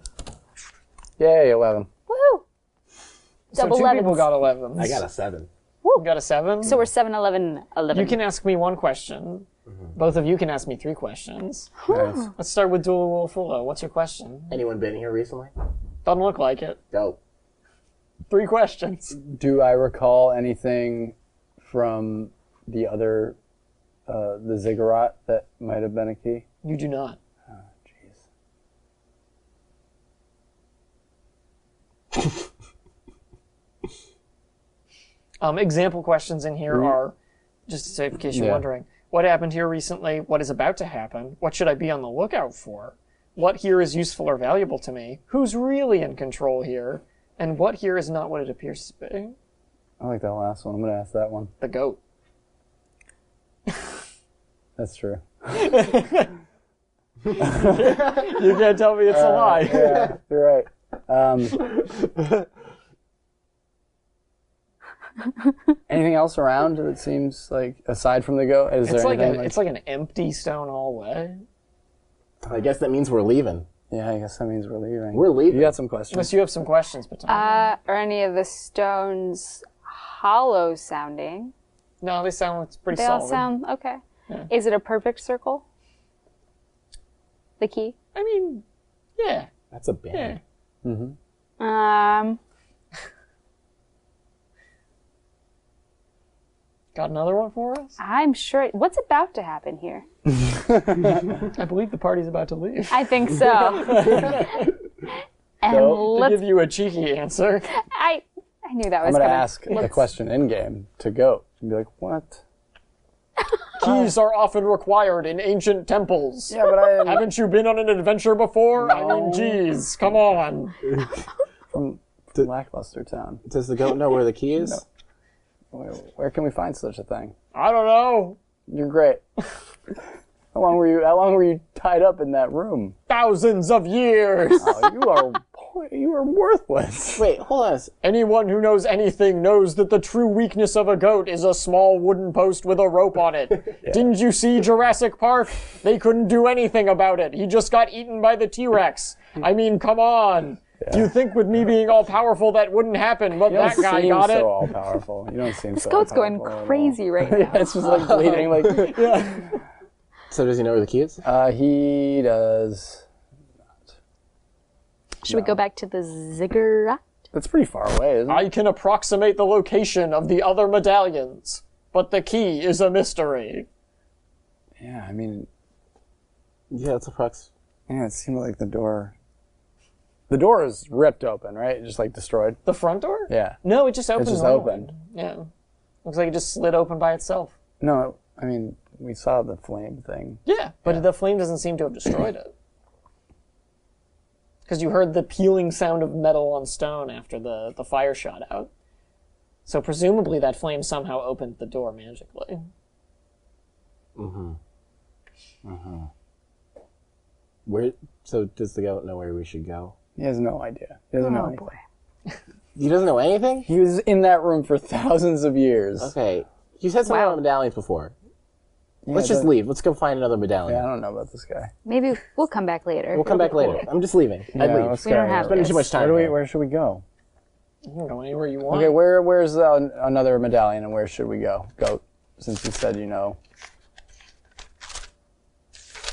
Yay, 11. Woohoo! Double So 2 people 11s. got 11s. I got a 7. You got a 7? So we're 7, 11, 11. You can ask me 1 question. Both of you can ask me 3 questions. Nice. Let's start with Dula, Wula, Fula. What's your question? Anyone been here recently? Doesn't look like it. Dope. 3 questions. Do I recall anything from the other, the ziggurat that might have been a key? You do not. Jeez. Example questions in here are, just to say in case you're Yeah. wondering, what happened here recently? What is about to happen? What should I be on the lookout for? What here is useful or valuable to me? Who's really in control here? And what here is not what it appears to be? I like that last one. I'm gonna ask that one. The goat. That's true. You can't tell me it's a lie. Yeah, you're right. Anything else around that seems like, aside from the goat, is It's there like anything? it's like an empty stone hallway. I guess that means we're leaving. Yeah, I guess that means we're leaving. We're leaving. You got some questions? Unless you have some questions, but Are any of the stones hollow sounding? no, they sound pretty They solid. all sound okay. Is it a perfect circle? The key? I mean, yeah. That's a band. Yeah. Got another one for us? I'm sure. What's about to happen here? I believe the party's about to leave. I think so. And So, To let's. give you a cheeky answer. I knew that I'm was gonna coming. ask the question in game to goat and be like, "What?" Keys are often required in ancient temples. Yeah, but I Haven't you been on an adventure before? I mean, geez, come on. from Lackluster Town. Does the goat know where the key is? Where can we find such a thing? I don't know. You're great. How long were you tied up in that room? Thousands of years. Oh, you are worthless. Wait, hold on. Anyone who knows anything knows that the true weakness of a goat is a small wooden post with a rope on it. Didn't you see Jurassic Park? They couldn't do anything about it. He just got eaten by the T-Rex. I mean, come on. Do you think with me being all powerful that wouldn't happen? But You don't that guy seem got so it. all powerful. You don't seem so. Goat's going all-powerful at all. crazy right now. Yeah, it's just like bleeding. Like So does he know where the key is? he does. Should we go back to the ziggurat? That's pretty far away, isn't it? I can approximate the location of the other medallions, but the key is a mystery. Yeah, I mean, Yeah, it's approx. Yeah, it seemed like the door. The door is ripped open, right? Just like destroyed. The front door? Yeah. No, it just opened. It just normally. opened. Yeah. Looks like it just slid open by itself. No, I mean we saw the flame thing. Yeah, but the flame doesn't seem to have destroyed it. Because you heard the peeling sound of metal on stone after the fire shot out. So presumably that flame somehow opened the door magically. So does the goat know where we should go? He has no idea. He doesn't know anything. He doesn't know anything? He was in that room for thousands of years. Okay. You said something about medallions before. Let's just leave. Let's go find another medallion. Yeah, I don't know about this guy. Maybe we'll come back later. We'll come back later. I'm just leaving. I'd leave. let's We go. don't have Spending this. too much time. Where should we go? You can go anywhere you want. Okay, where's another medallion, and where should we go? Goat, since you said you know.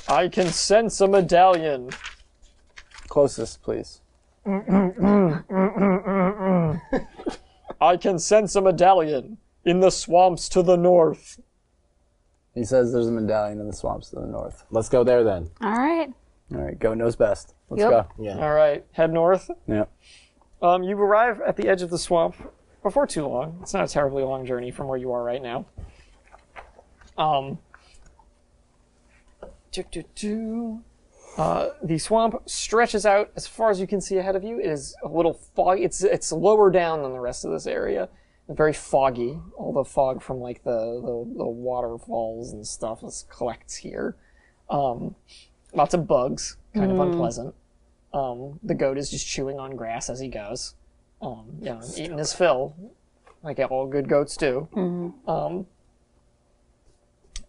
I can sense a medallion. Closest, please. I can sense a medallion in the swamps to the north. He says there's a medallion in the swamps to the north. Let's go there then. All right. All right, goat knows best. Let's Yep. go. Yeah. All right, head north. Yeah. You arrive at the edge of the swamp before too long. It's not a terribly long journey from where you are right now. The swamp stretches out as far as you can see ahead of you. It is a little foggy. It's lower down than the rest of this area. Very foggy. All the fog from like the waterfalls and stuff collects here. Lots of bugs, kind of unpleasant. The goat is just chewing on grass as he goes. Eating his fill, like all good goats do.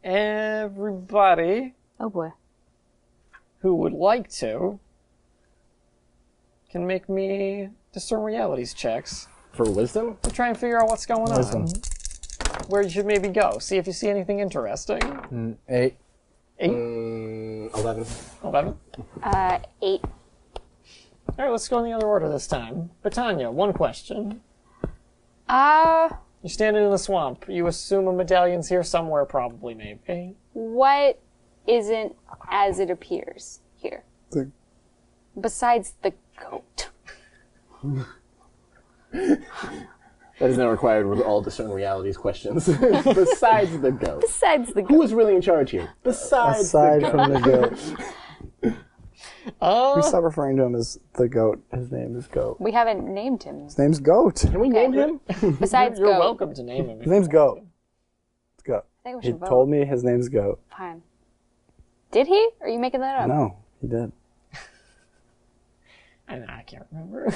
Everybody Oh boy. who would like to can make me discern realities checks For wisdom? to try and figure out what's going Wisdom. on. Where you should maybe go. See if you see anything interesting. 8. 8, 11. 11. 8. All right, let's go in the other order this time. Bettania, one question. You're standing in the swamp. You assume a medallion's here somewhere, probably, maybe. What isn't as it appears here? Besides the goat. That is not required with all discern realities questions. Besides the goat. Besides the goat. Who is really in charge here? Besides Aside the goat. from the goat. We stop referring to him as the goat. His name is Goat. We haven't named him. His name's Goat. Can we name him? Besides You're goat. welcome to name him. His name's Goat. It's Goat. I think we He should vote. told me his name's Goat. Fine. Did he? Or are you making that up? No, he did. I can't remember.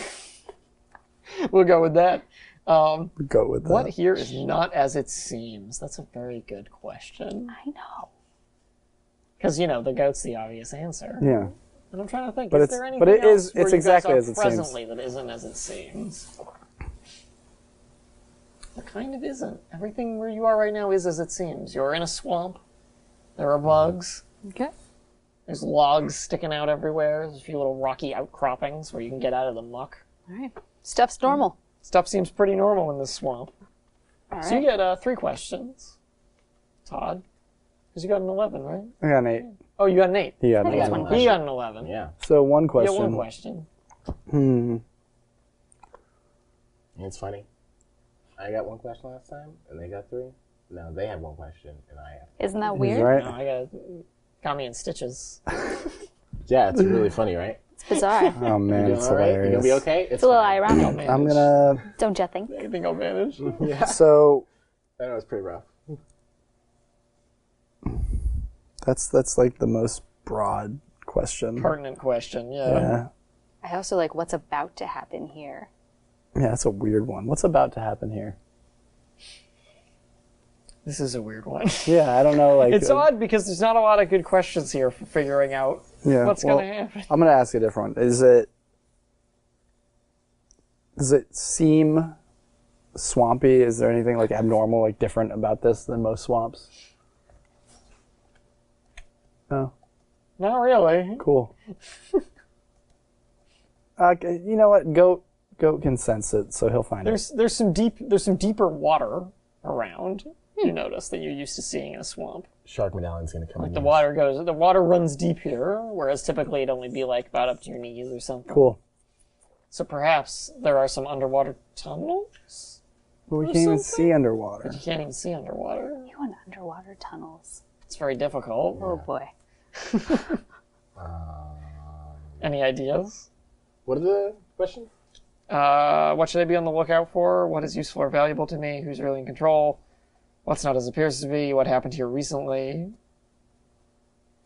We'll go with that. Go with that. What here is not as it seems? That's a very good question. I know. Because, the goat's the obvious answer. Yeah. And I'm trying to think, But is it's- there anything but it else is- where it's you guys exactly are as it seems. presently that isn't as it seems? It kind of isn't. Everything where you are right now is as it seems. You're in a swamp. There are bugs. Okay. There's logs sticking out everywhere. There's a few little rocky outcroppings where you can get out of the muck. All right. Stuff's normal. Stuff seems pretty normal in this swamp. All So you right. get 3 questions. Todd? Because you got an 11, right? I got an 8. Oh, you got an 8. He got I an think 8. it's one He got an 11. Yeah. So one You question. got one question. It's funny. I got one question last time, and they got 3. Now they have one question, and I have. Isn't that He's weird? right. No, got me in stitches. Yeah, it's really funny, right? It's bizarre. Oh man, You it's all right? You hilarious. gonna be okay? It's a little fine. ironic. I'm gonna. Don't you think? I think I'll manage. So I know it's pretty rough. that's like the most broad question. Pertinent question, yeah. Yeah. I also like what's about to happen here. Yeah, that's a weird one. What's about to happen here? This is a weird one. Yeah, I don't know. Like It's odd because there's not a lot of good questions here for figuring out yeah, what's well, going to happen. I'm gonna ask a different one. Does it seem swampy? Is there anything like abnormal, like different about this than most swamps? No. Not really. Cool. You know what? Goat can sense it, so he'll find it. There's some deeper water around. you notice that you're used to seeing in a swamp. Shark medallion's gonna come in. The water runs deep here, whereas typically it'd only be like about up to your knees or something. Cool. So perhaps there are some underwater tunnels? But we can't even see underwater. You can't even see underwater. You want underwater tunnels. It's very difficult. Oh boy. Any ideas? What are the questions? What should I be on the lookout for? What is useful or valuable to me? Who's really in control? What's not as appears to be? What happened here recently?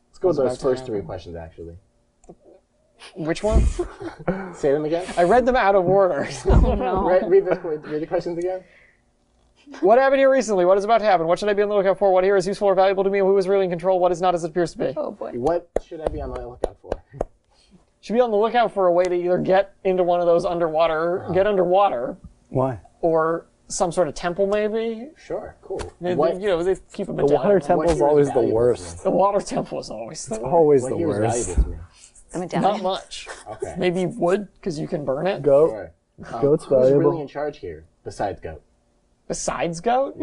Let's go with What's those about to first three happen? questions, actually. Which one? Say them again. I read them out of order. Oh no. Read the questions again. What happened here recently? What is about to happen? What should I be on the lookout for? What here is useful or valuable to me? Who is really in control? What is not as it appears to be? Oh boy. What should I be on the lookout for? Should be on the lookout for a way to either get into one of those get underwater, Why? or some sort of temple maybe. Sure, cool. They keep a The water temple's here is always the valuable to worst. The water temple is always the Always What the here is worst. valuable to me? The medallion. Not much. Okay. Maybe wood, because you can burn it. Goat. Sure. Goat's Who's really valuable. in charge here besides Goat? Besides goat?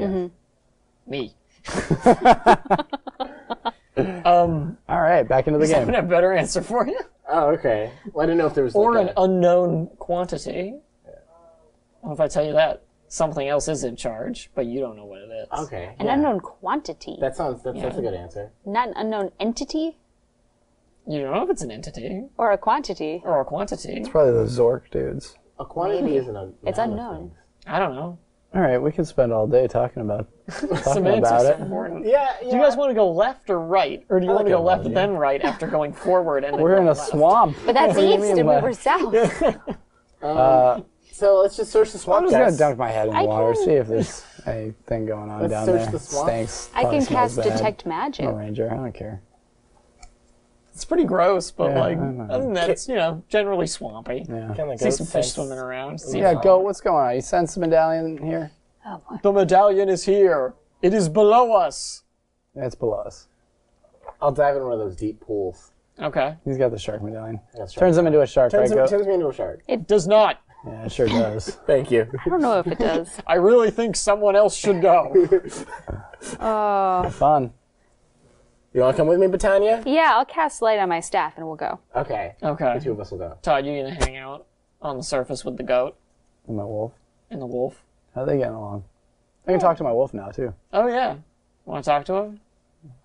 Me. All right, back into the I'm game. gonna have a better answer for you. Oh, okay. Well, I didn't know if there was Or like an unknown quantity. Well, if I tell you that, something else is in charge, but you don't know what it is. Okay. An unknown quantity. That's a good answer. Not an unknown entity You don't know if it's an entity or a quantity. or a quantity. Probably the Zork dudes. A quantity isn't a. It's noun of unknown. things. I don't know. All right, we could spend all day talking about Semantics about are it. important. Yeah. Do you guys want to go left or right? Or do you I want to like go left analogy. then right after going forward and then We're in going a left? swamp. But that's What do you east mean and we left? were south. So let's just search the I'm swamp, just gonna guys. dunk my head in the I water, can- see if there's anything going on Let's down search there. the swamp. Stinks. I Probably can smells cast bad. detect magic. I'm a ranger. I don't care. It's pretty gross, but Yeah, like I know. other than that, it's generally swampy. Yeah. Can the See goat some fish sense- swimming around. See Yeah, if- go. What's going on? You sense the medallion here? Oh boy. The medallion is here. It is below us. It's below us. I'll dive in one of those deep pools. Okay. He's got the shark medallion. That's right. Turns him into a shark, Turns right? Go? me into a shark. It does not. Yeah, it sure does. Thank you. I don't know if it does. I really think someone else should go. Fun. You want to come with me, Bettania? Yeah, I'll cast light on my staff and we'll go. Okay. Okay. The two of us will go. Todd, you gonna hang out on the surface with the goat And my wolf. and the wolf? How are they getting along? I can talk to my wolf now, too. Oh yeah. Want to talk to him?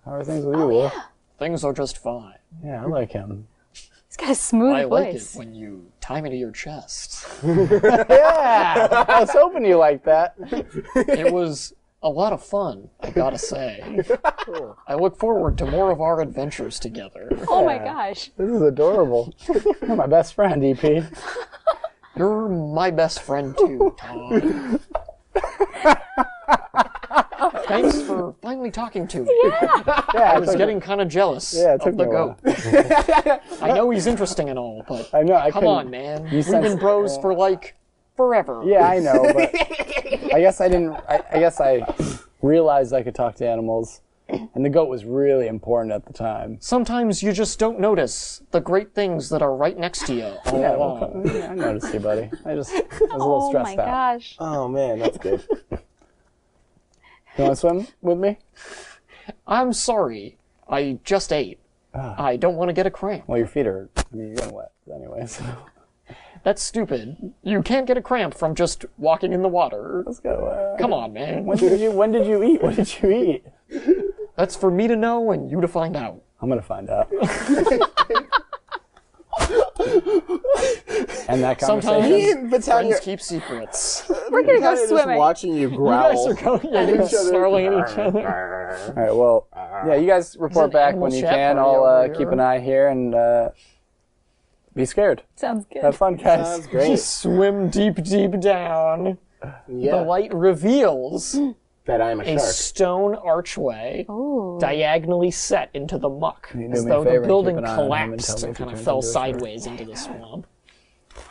How are things with you, wolf? Things are just fine. Yeah, I like him. He's got a smooth I like it voice. when you tie me to your chest. Yeah! I was hoping you liked that. It was a lot of fun, I gotta say. I look forward to more of our adventures together. Oh my gosh. This is adorable. You're my best friend, EP. You're my best friend too, Todd. Thanks for finally talking to me. Yeah, I was getting kind of jealous Yeah, it took of the me a while. goat. I know he's interesting and all, but I know. I come couldn't- on, man. you We've sense- been bros for like forever. Yeah, I know, but I guess I didn't. I guess I realized I could talk to animals, and the goat was really important at the time. Sometimes you just don't notice the great things that are right next to you all Yeah, along. well, I noticed you, buddy. I was a little Oh stressed my out. gosh. Oh, man, that's good. You want to swim with me? I'm sorry. I just ate. I don't want to get a cramp. Well, your feet are. I mean, you're getting wet anyway. So That's stupid. You can't get a cramp from just walking in the water. let's go. Come on, man. When did you eat? What did you eat? That's for me to know and you to find out. I'm gonna find out. And that conversation. Sometimes friends keep secrets. We're gonna go Just swimming. watching you You growl. guys are going, yeah, you're snarling at each other. All right. Well, yeah. You guys report an back animal when you chat can. party I'll over keep here. an eye here and be scared. Sounds good. Have fun, guys. Sounds great. Just swim deep, deep down. Yeah. The light reveals That I am a a shark. stone archway Ooh. diagonally set into the muck, You do as me a though favor the and building keep an eye on him and tell collapsed me and if he kind of turns fell into a shark. sideways into the swamp.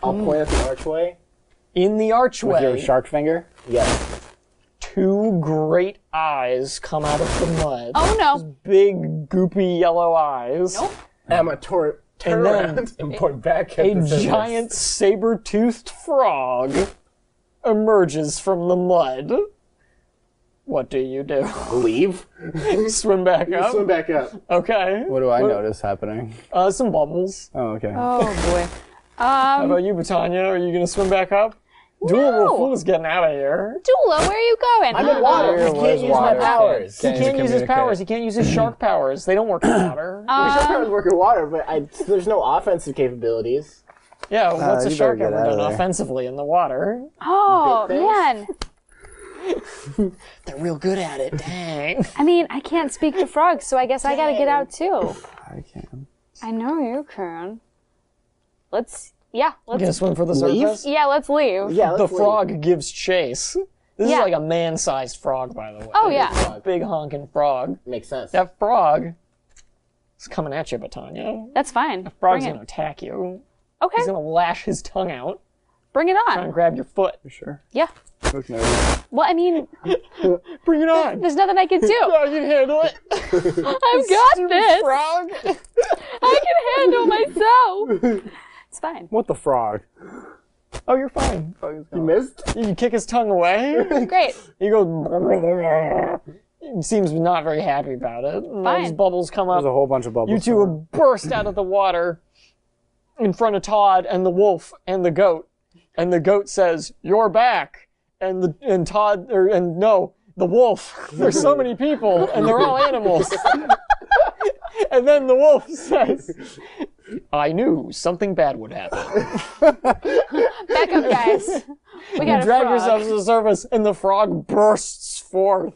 I'll point at the archway. In the With your archway, shark finger. Yes. two great eyes come out of the mud. Oh no. Big, goopy yellow eyes. Nope. Emma turn And then around and point back at A the scissors. giant saber-toothed frog emerges from the mud. What do you do? Leave. Swim back up? Swim back up. Okay. What do I notice happening? Some bubbles. Oh, okay. Oh boy. How about you, Bettania? Are you going to swim back up? Dula Fula's getting out of here. Dula, where are you going? I'm in water. Where He was can't use my water? powers. He can't use his communicate. powers. He can't use his shark powers. They don't work in water. Shark powers work in water, but there's no offensive capabilities. Yeah, what's a you shark better ever get out of done there. offensively in the water? Oh Good man. They're real good at it. Dang. I mean, I can't speak to frogs, so I guess I gotta get out too. I can. I know you can. Let's You gonna swim for the Leave? surface? yeah, let's leave. Yeah, The let's frog gives chase. This Yeah. is like a man-sized frog, by the way. Oh yeah. Big honking frog. leave. Makes sense. That frog is coming at you, Bettania. That's fine. Frog's Bring gonna it. attack you. Okay, He's gonna lash his tongue out bring it and on. grab your foot. You sure? Yeah. Look nervous. Well, I mean, Bring it on. there's nothing I can do. I can handle it. I've got this. Frog. I can handle myself. It's fine. What the frog? Oh, you're fine. You missed? You kick his tongue away. Great. He goes. He seems not very happy about it. And Fine. those bubbles come There's a up. whole bunch of bubbles. You two burst out of the water in front of Todd and the wolf and the goat. And the goat says, "You're back." And the wolf. There's so many people, and they're all animals. And then the wolf says, "I knew something bad would happen." Back up, guys. We got You a drag frog. yourselves to the surface, and the frog bursts forth.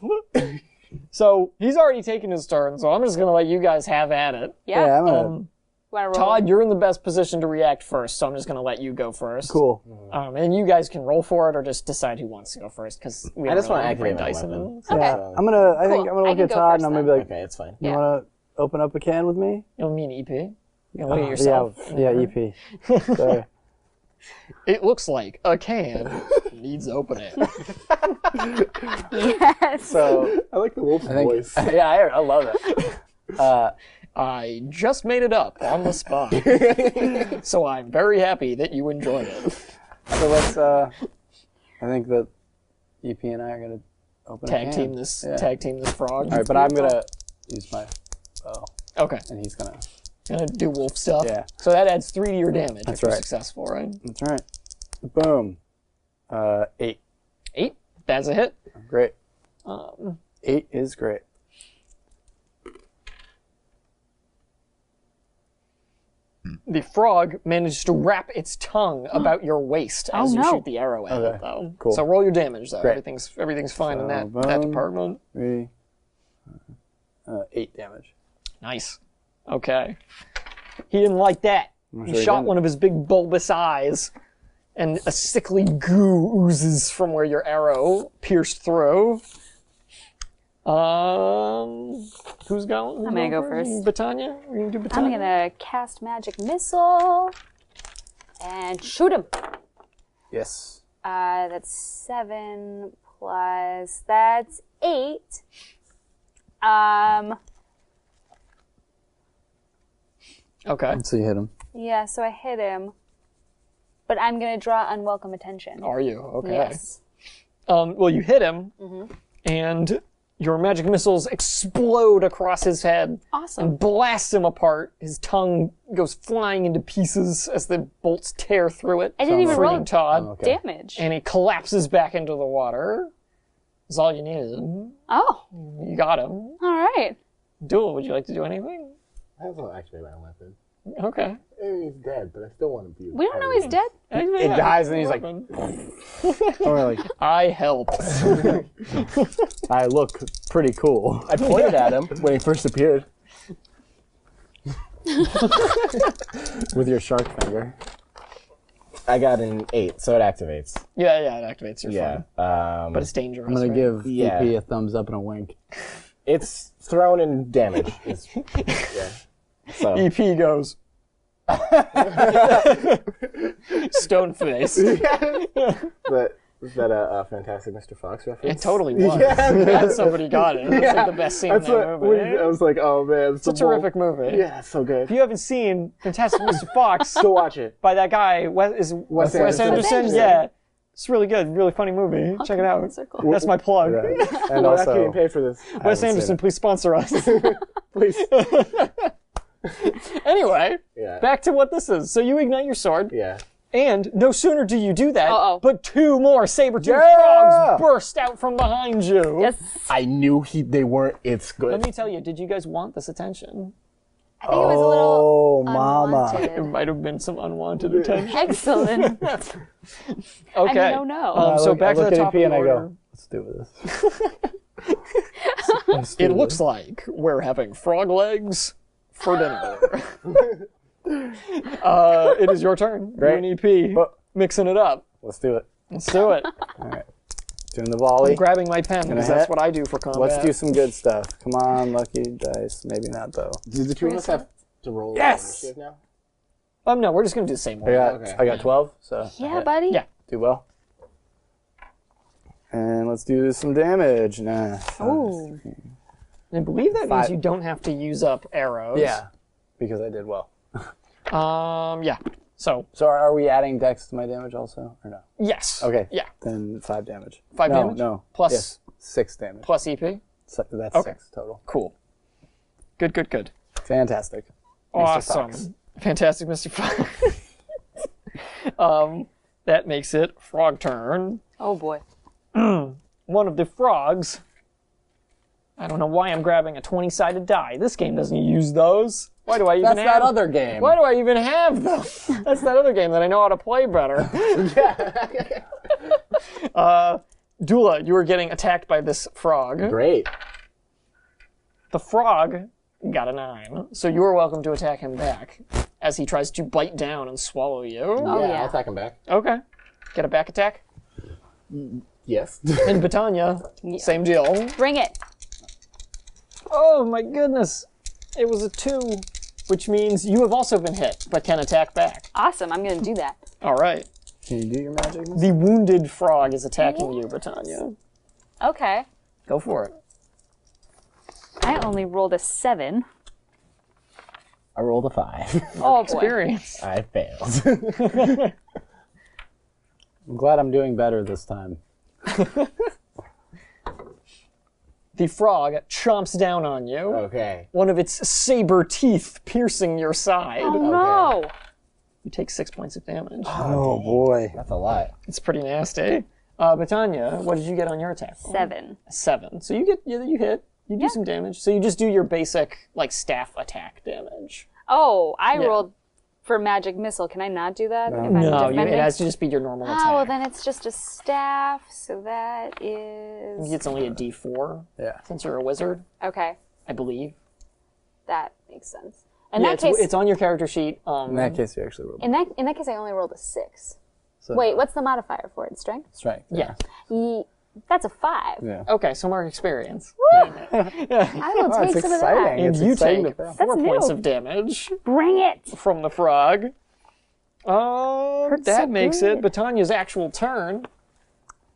So he's already taken his turn, so I'm just going to let you guys have at it. Yeah. Yeah, I'm gonna. Wanna roll? Todd, you're in the best position to react first, so I'm just going to let you go first. Cool. And you guys can roll for it or just decide who wants to go first, because we I just want want to activate my dice in weapon. it. Okay. Yeah, I'm gonna. I think Cool. I'm gonna I look can at go Todd first and I'm gonna then. be like, Okay, it's fine. "You Yeah. wanna open up a can with me?" You don't mean EP? You can look at yourself. Yeah, EP. Sorry. It looks like a can needs opening. Yes. So I like the wolf's I think. voice. Yeah, I love it. I just made it up on the spot. So I'm very happy that you enjoyed it. So let's. I think that EP and I are gonna open a Tag can. team this Yeah. frog. All right, but I'm gonna use my bow, Okay. and he's gonna. Gonna do wolf stuff. Yeah. So that adds 3 to your damage That's if you're right. successful, right? That's right. Boom. 8. 8. That's a hit. Great. Um, 8 is great. the frog manages to wrap its tongue about your waist as you no. shoot the arrow at it, Okay. though. Cool. So roll your damage, though. Great. Everything's fine in So, that boom. department. 3. 8 damage. Nice. Okay. He didn't like that. sure He he shot didn't. one of his big bulbous eyes, and a sickly goo oozes from where your arrow pierced through. Who's going? I'm gonna go first. Bettania? Are you gonna do Bettania? I'm gonna cast magic missile and shoot him. Yes. That's 7 plus that's 8. Okay. So you hit him. Yeah, so I hit him, but I'm gonna draw unwelcome attention. Are you? Okay. Yes. Well, you hit him, Mm-hmm. and your magic missiles explode across his head Awesome. and blast him apart. His tongue goes flying into pieces as the bolts tear through it. I didn't even freeing roll Todd. Okay. damage. And he collapses back into the water. That's all you needed. Oh, You got him. all right. Dula, would you like to do anything? I also activate my weapon. Okay. He's dead, but I still want to be. We don't know he's dead. It dies and he's like- Or like, I helped. I look pretty cool. I pointed at him when he first appeared. With your shark finger. I got an 8, so it activates. yeah, it activates your Yeah. phone. But it's dangerous. I'm gonna right? give Yeah. EP a thumbs up and a wink. It's thrown in damage. Yeah. So EP goes. Stone face. but is that a fantastic Mr. Fox reference? It totally was. Yeah. Glad somebody got it. That's like the best scene in That's that what movie. I was like, oh man, It's a terrific movie. Yeah, it's so good. If you haven't seen Fantastic Mr. Fox Go watch it. by that guy, Wes Anderson. Anderson, yeah. It's really good, really funny movie. Check it out. Circle. That's my plug. Yeah. And We're not also, getting paid for this. Wes Anderson, please sponsor us. Please. Anyway, Yeah. back to what this is. So you ignite your sword, Yeah. and no sooner do you do that, Uh-oh. but 2 more saber-toothed Yeah! frogs burst out from behind you. Yes. I knew they weren't. It's good. Let me tell you, did you guys want this attention? I think it was a little mama. It unwanted. might have been some unwanted attention. Excellent. Okay. no, no. So back to the top of the and I order. go, let's do this. It looks like we're having frog legs for dinner. It is your turn. Great. UNEP. But- Mixing it up. Let's do it. Let's do it. All right. Doing the volley. I'm grabbing my pen because hit. that's what I do for combat. Let's do some good stuff. Come on, lucky dice. Maybe not though. Do the two of us have to roll Yes! initiative now? No, we're just going to do the same one. I got 12, so Yeah, buddy. Yeah. do well. And let's do some damage. Nah. Ooh. I believe that means 5. you don't have to use up arrows. Yeah, because I did well. Yeah. So, So are we adding dex to my damage also, or no? yes. Okay. Yeah. Then 5 damage. 5 no, damage? No. Plus- Yes, 6 damage. Plus EP. So that's Okay. 6 total. Cool. Good, good, good. Fantastic. Awesome. Fox. Fantastic, Mr. Fox. That makes it frog turn. Oh boy. One of the frogs. I don't know why I'm grabbing a 20-sided die. This game doesn't use those. Why do I even That's have that other game. Why do I even have them? That's that other game that I know how to play better. Dula, you were getting attacked by this frog. Great. The frog got a 9, so you are welcome to attack him back as he tries to bite down and swallow you. Oh, yeah, yeah. I'll attack him back. Okay. Get a back attack. Yes. And Bettania, same deal. Bring it. Oh my goodness. It was a 2, which means you have also been hit, but can attack back. Awesome. I'm going to do that. All right. Can you do your magic? The wounded frog is attacking you, Bettania. Okay. Go for it. I only rolled a 7. I rolled a 5. Oh boy. Experience. I failed. I'm glad I'm doing better this time. The frog chomps down on you. Okay. One of its saber teeth piercing your side. Oh no. You take 6 points of damage. Oh boy. That's a lot. It's pretty nasty. Bettania, what did you get on your attack? 7. 7. So you hit. You do some damage. So you just do your basic like staff attack damage. Oh, I Yeah. rolled for magic missile. Can I not do that? If I'm No, defending? it has to just be your normal attack. Oh, well then it's just a staff, so that is... It's only a D4 Yeah. since you're a wizard, Okay, I believe. that makes sense. In Yeah, that case, it's on your character sheet. In that case, you actually rolled in that case, I only rolled a 6. so Wait, what's the modifier for it? Strength? strength. Yeah. That's a 5. Yeah. Okay, so mark experience. I will Oh, take it's some of exciting. And It's you exciting take to fail. 4 That's points new. of damage that. Bring it! from the frog. Hurts That so makes good. it Bettania's actual turn.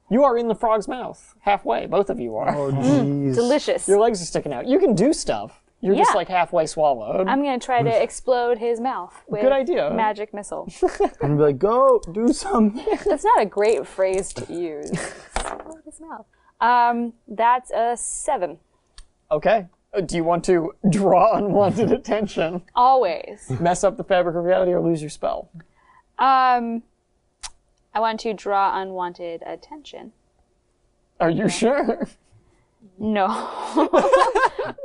You are in the frog's mouth. Halfway. Both of you are. Oh jeez. Delicious. Your legs are sticking out. You can do stuff. You're just Yeah. like halfway swallowed. I'm going to try to explode his mouth with Good idea. magic missile. I'm gonna be like, go do something. That's not a great phrase to use. Explode his mouth. That's a 7. Okay. Do you want to draw unwanted attention, Always. mess up the fabric of reality, or lose your spell? I want to draw unwanted attention. Are you sure? No.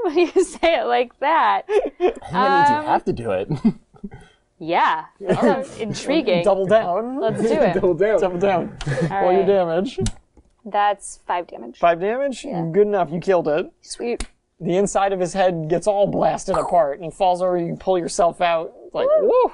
When you say it like that. That means you have to do it. Yeah. That sounds intriguing. Double down. Let's do it. Double down. Double down. All Roll your right. damage. That's 5 damage. 5 damage? Good enough. You killed it. Sweet. The inside of his head gets all blasted apart, and he falls over. You pull yourself out. Like, woo!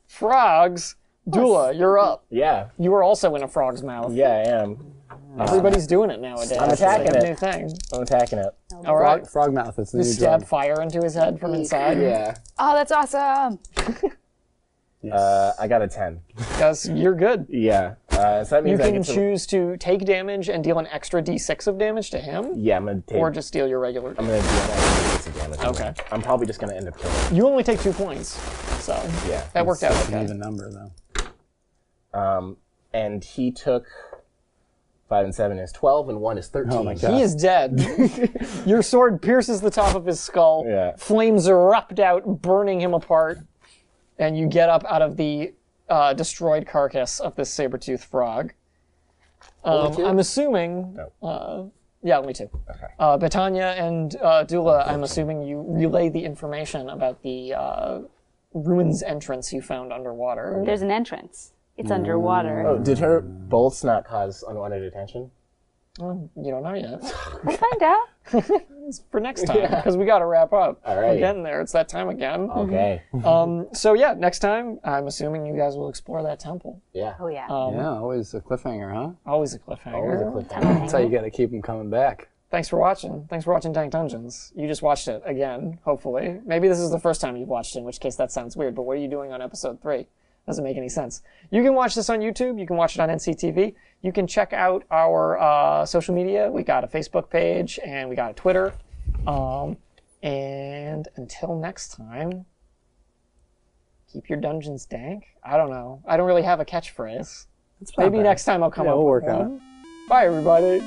Frogs. Dula, you're up. Yeah. You are also in a frog's mouth. Yeah, I am. Everybody's doing it nowadays. I'm attacking It's like a it. new thing. I'm attacking it. All right. Frog mouth. It's the You new stab drug. fire into his head from inside. Yeah. Oh, that's awesome. I got a 10. Because you're good. Yeah. So that You means I can get to... choose to take damage and deal an extra d6 of damage to him, Yeah, I'm gonna take... or just deal your regular. I'm gonna do an extra damage. Okay. I'm probably just gonna end up killing. You only take 2 points, so Yeah. that worked out It's an okay. even number though. And he took 5 and 7 is 12, and 1 is 13. Oh my God. He is dead. Your sword pierces the top of his skull. Yeah. Flames erupt out, burning him apart. And you get up out of the destroyed carcass of this saber-toothed frog. Only two? I'm assuming... yeah, only 2. Okay. Bettania and Dula, I'm assuming you relay the information about the ruins entrance you found underwater. There's an entrance. It's underwater. Oh, did her bolts not cause unwanted attention? You don't know yet. We'll find out. It's for next time, because we got to wrap up. All right. We're getting there. It's that time again. Okay. So yeah, next time, I'm assuming you guys will explore that temple. Yeah. Oh, yeah. Yeah, always a cliffhanger, huh? Always a cliffhanger. Always a cliffhanger. That's how you got to keep them coming back. Thanks for watching. Thanks for watching Dank Dungeons. You just watched it again, hopefully. Maybe this is the first time you've watched it, in which case that sounds weird, but what are you doing on episode 3? Doesn't make any sense. You can watch this on YouTube. You can watch it on NCTV. You can check out our social media. We got a Facebook page, and we got a Twitter. And until next time, keep your dungeons dank. I don't know. I don't really have a catchphrase. Maybe next time I'll come up we'll with work on one. Bye, everybody.